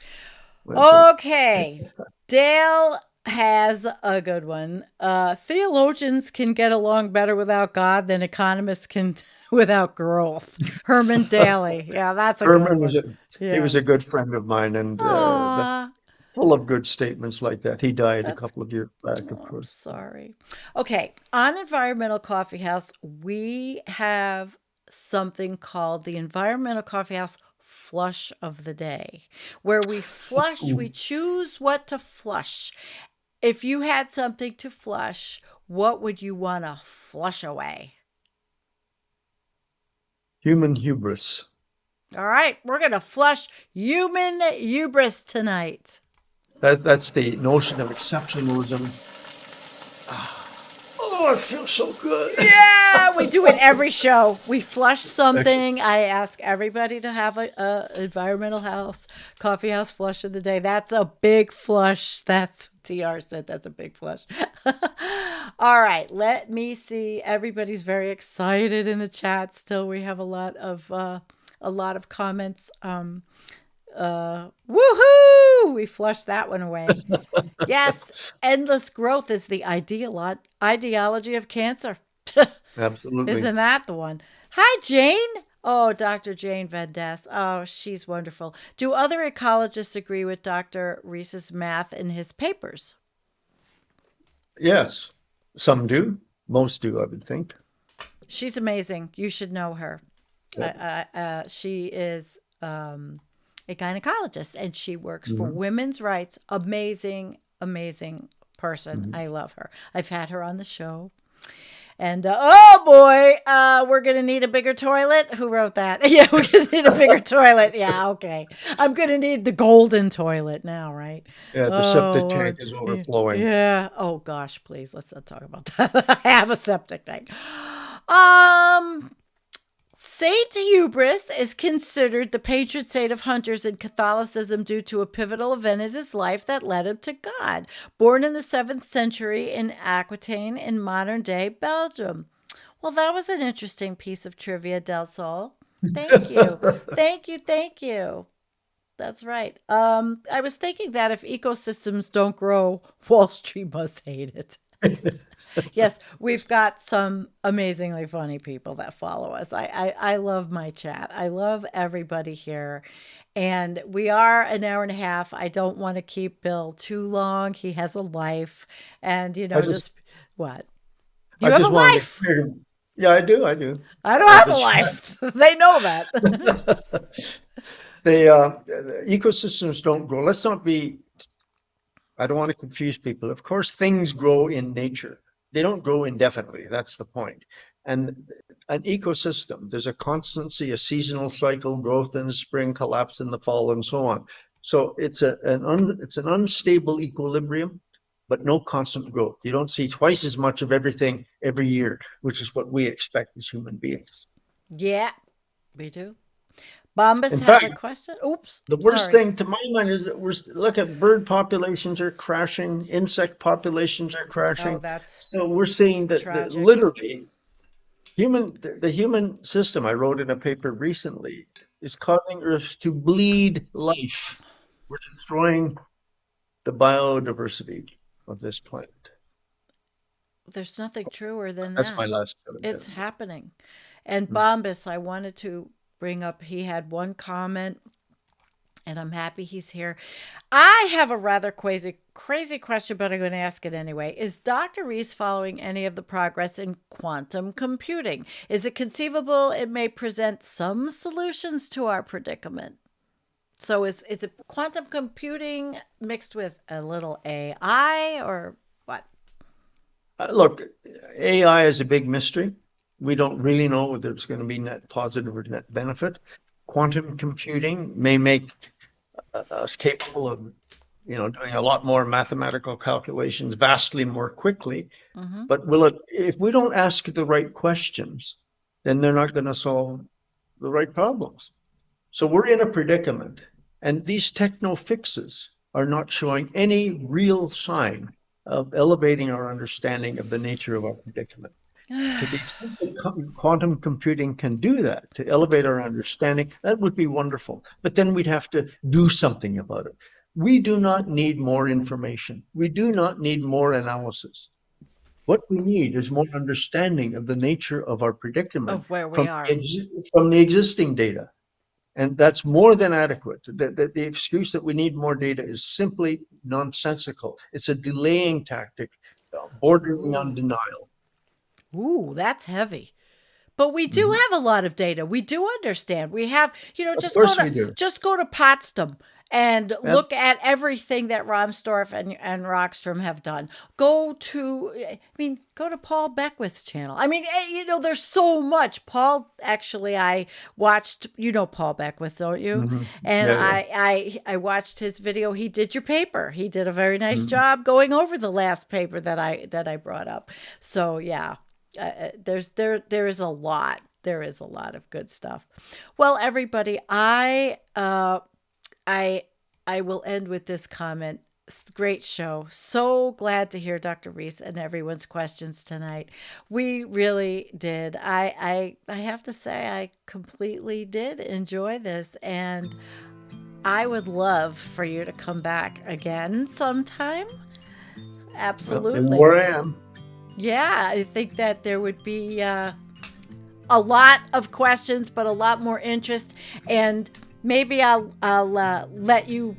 That's right. Okay. Dale has a good one. Theologians can get along better without God than economists can without growth. Herman Daly. Yeah, that's a good Herman one. he Yeah. was a good friend of mine, and Aw, full of good statements like that. He died a that's, couple of years back, of oh, I'm course. sorry. Okay. On Environmental Coffeehouse, we have something called the Environmental Coffeehouse Flush of the Day, where we Ooh, choose what to flush. If you had something to flush, what would you want to flush away? human hubris. All right, we're going to flush human hubris tonight. That's the notion of exceptionalism. Oh, I feel so good. Yeah, we do it every show. We flush Excellent. something. I ask everybody to have a environmental house, coffee house flush of the day. That's a big flush. That's TR said that's a big flush. All right, let me see. Everybody's very excited in the chat. Still, we have a lot of comments. Woohoo! We flushed that one away. Yes, endless growth is the ideology of cancer. Absolutely. Isn't that the one? Hi, Jane. Oh, Dr. Jane Van Dess. Oh, she's wonderful. Do other ecologists agree with Dr. Rees's math in his papers? Yes. Some do. Most do, I would think. She's amazing. You should know her. Yep. She is a gynecologist and she works for Hmm. women's rights. Amazing, amazing person. Hmm. I love her. I've had her on the show. And oh boy, we're gonna need a bigger toilet. Who wrote that? Yeah, we're gonna need a bigger toilet. Yeah, okay. I'm gonna need the golden toilet now, right? Yeah, the Oh septic tank Lord. is Yeah. overflowing. Yeah. Oh gosh, please let's not talk about that. I have a septic tank. Um, Saint Hubris is considered the patron saint of hunters in Catholicism due to a pivotal event in his life that led him to God. Born in the 7th century in Aquitaine in modern day Belgium. Well, that was an interesting piece of trivia, Del Sol. Thank you. Thank you. Thank you. That's right. I was thinking that if ecosystems don't grow, Wall Street must hate it. Yes, we've got some amazingly funny people that follow us. I love my chat. I love everybody here. And we are an hour and a half. I don't want to keep Bill too long. He has a life. And, I just just what? I You have a just want to make life. clear. Yeah, I do. I do. I don't have a The life. They know that. the ecosystems don't grow. Let's not be. I don't want to confuse people. Of course, things grow in nature. They don't grow indefinitely. That's the point. And an ecosystem, there's a constancy, a seasonal cycle, growth in the spring, collapse in the fall, and so on. So it's an unstable equilibrium, but no constant growth. You don't see twice as much of everything every year, which is what we expect as human beings. Yeah, we do. Bombus In has fact, a question. Oops, the worst sorry. thing to my mind is that look at bird populations are crashing, insect populations are Oh, crashing. that's So we're seeing that tragic. literally the human system I wrote in a paper recently is causing Earth to bleed life. We're destroying the biodiversity of this planet. There's nothing truer than That's my that. last It's comment. happening. And Mm. Bombus, I wanted to bring up, he had one comment, and I'm happy he's here. I have a rather crazy question, but I'm going to ask it anyway. Is Dr. Rees following any of the progress in quantum computing? Is it conceivable it may present some solutions to our predicament? So is it quantum computing mixed with a little AI or what? Look, AI is a big mystery. We don't really know whether it's going to be net positive or net benefit. Quantum computing may make us capable of, doing a lot more mathematical calculations vastly more quickly. Hmm. But will it, if we don't ask the right questions, then they're not going to solve the right problems. So we're in a predicament, and these techno fixes are not showing any real sign of elevating our understanding of the nature of our predicament. To the extent that quantum computing can do that, to elevate our understanding, that would be wonderful. But then we'd have to do something about it. We do not need more information. We do not need more analysis. What we need is more understanding of the nature of our predicament Of where we from are. from the existing data. And that's more than adequate. The excuse that we need more data is simply nonsensical. It's a delaying tactic, bordering on Ooh. denial. Ooh, that's heavy. But we do Mhm. have a lot of data. We do understand. We have, Of course we do. just go to Potsdam and And look at everything that Romsdorf and Rockstrom have done. Go to Paul Beckwith's channel. There's so much. Paul, actually, I watched, Paul Beckwith, don't you? mhm. And Yeah, yeah. I watched his video. He did your paper. He did a very nice Mhm. job going over the last paper that I brought up. So yeah, there is a lot. There is a lot of good stuff. Well, everybody, I I will end with this comment. Great show. So glad to hear Dr. Rees and everyone's questions tonight. We really did. I have to say I completely did enjoy this, and I would love for you to come back again sometime. Well, and Absolutely. where I am. Yeah, I think that there would be a lot of questions, but a lot more interest. And maybe I'll let you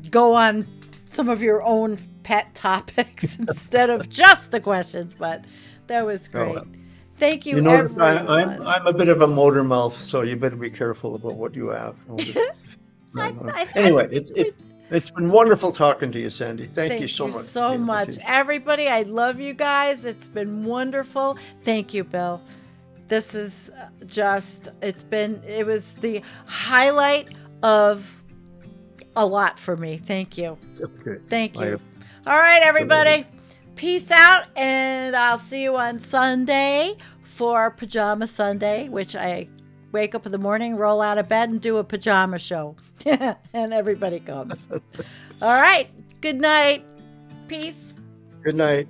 go on some of your own pet topics instead of just the questions. But that was Oh, great. well. Thank You you, notice everyone. I'm a bit of a motor mouth, so you better be careful about what you have. I Anyway, it's been wonderful talking to you, Sandy. Thank you Thank so you much for the so much, invitation. everybody. I love you guys. It's been wonderful. Thank you, Bill. This is it was the highlight of a lot for me. Thank you. Okay. Thank I you. All right, delighted. everybody. Peace out, and I'll see you on Sunday for Pajama Sunday, which I wake up in the morning, roll out of bed, and do a pajama show. And everybody comes. All right. Good night. Peace. Good night.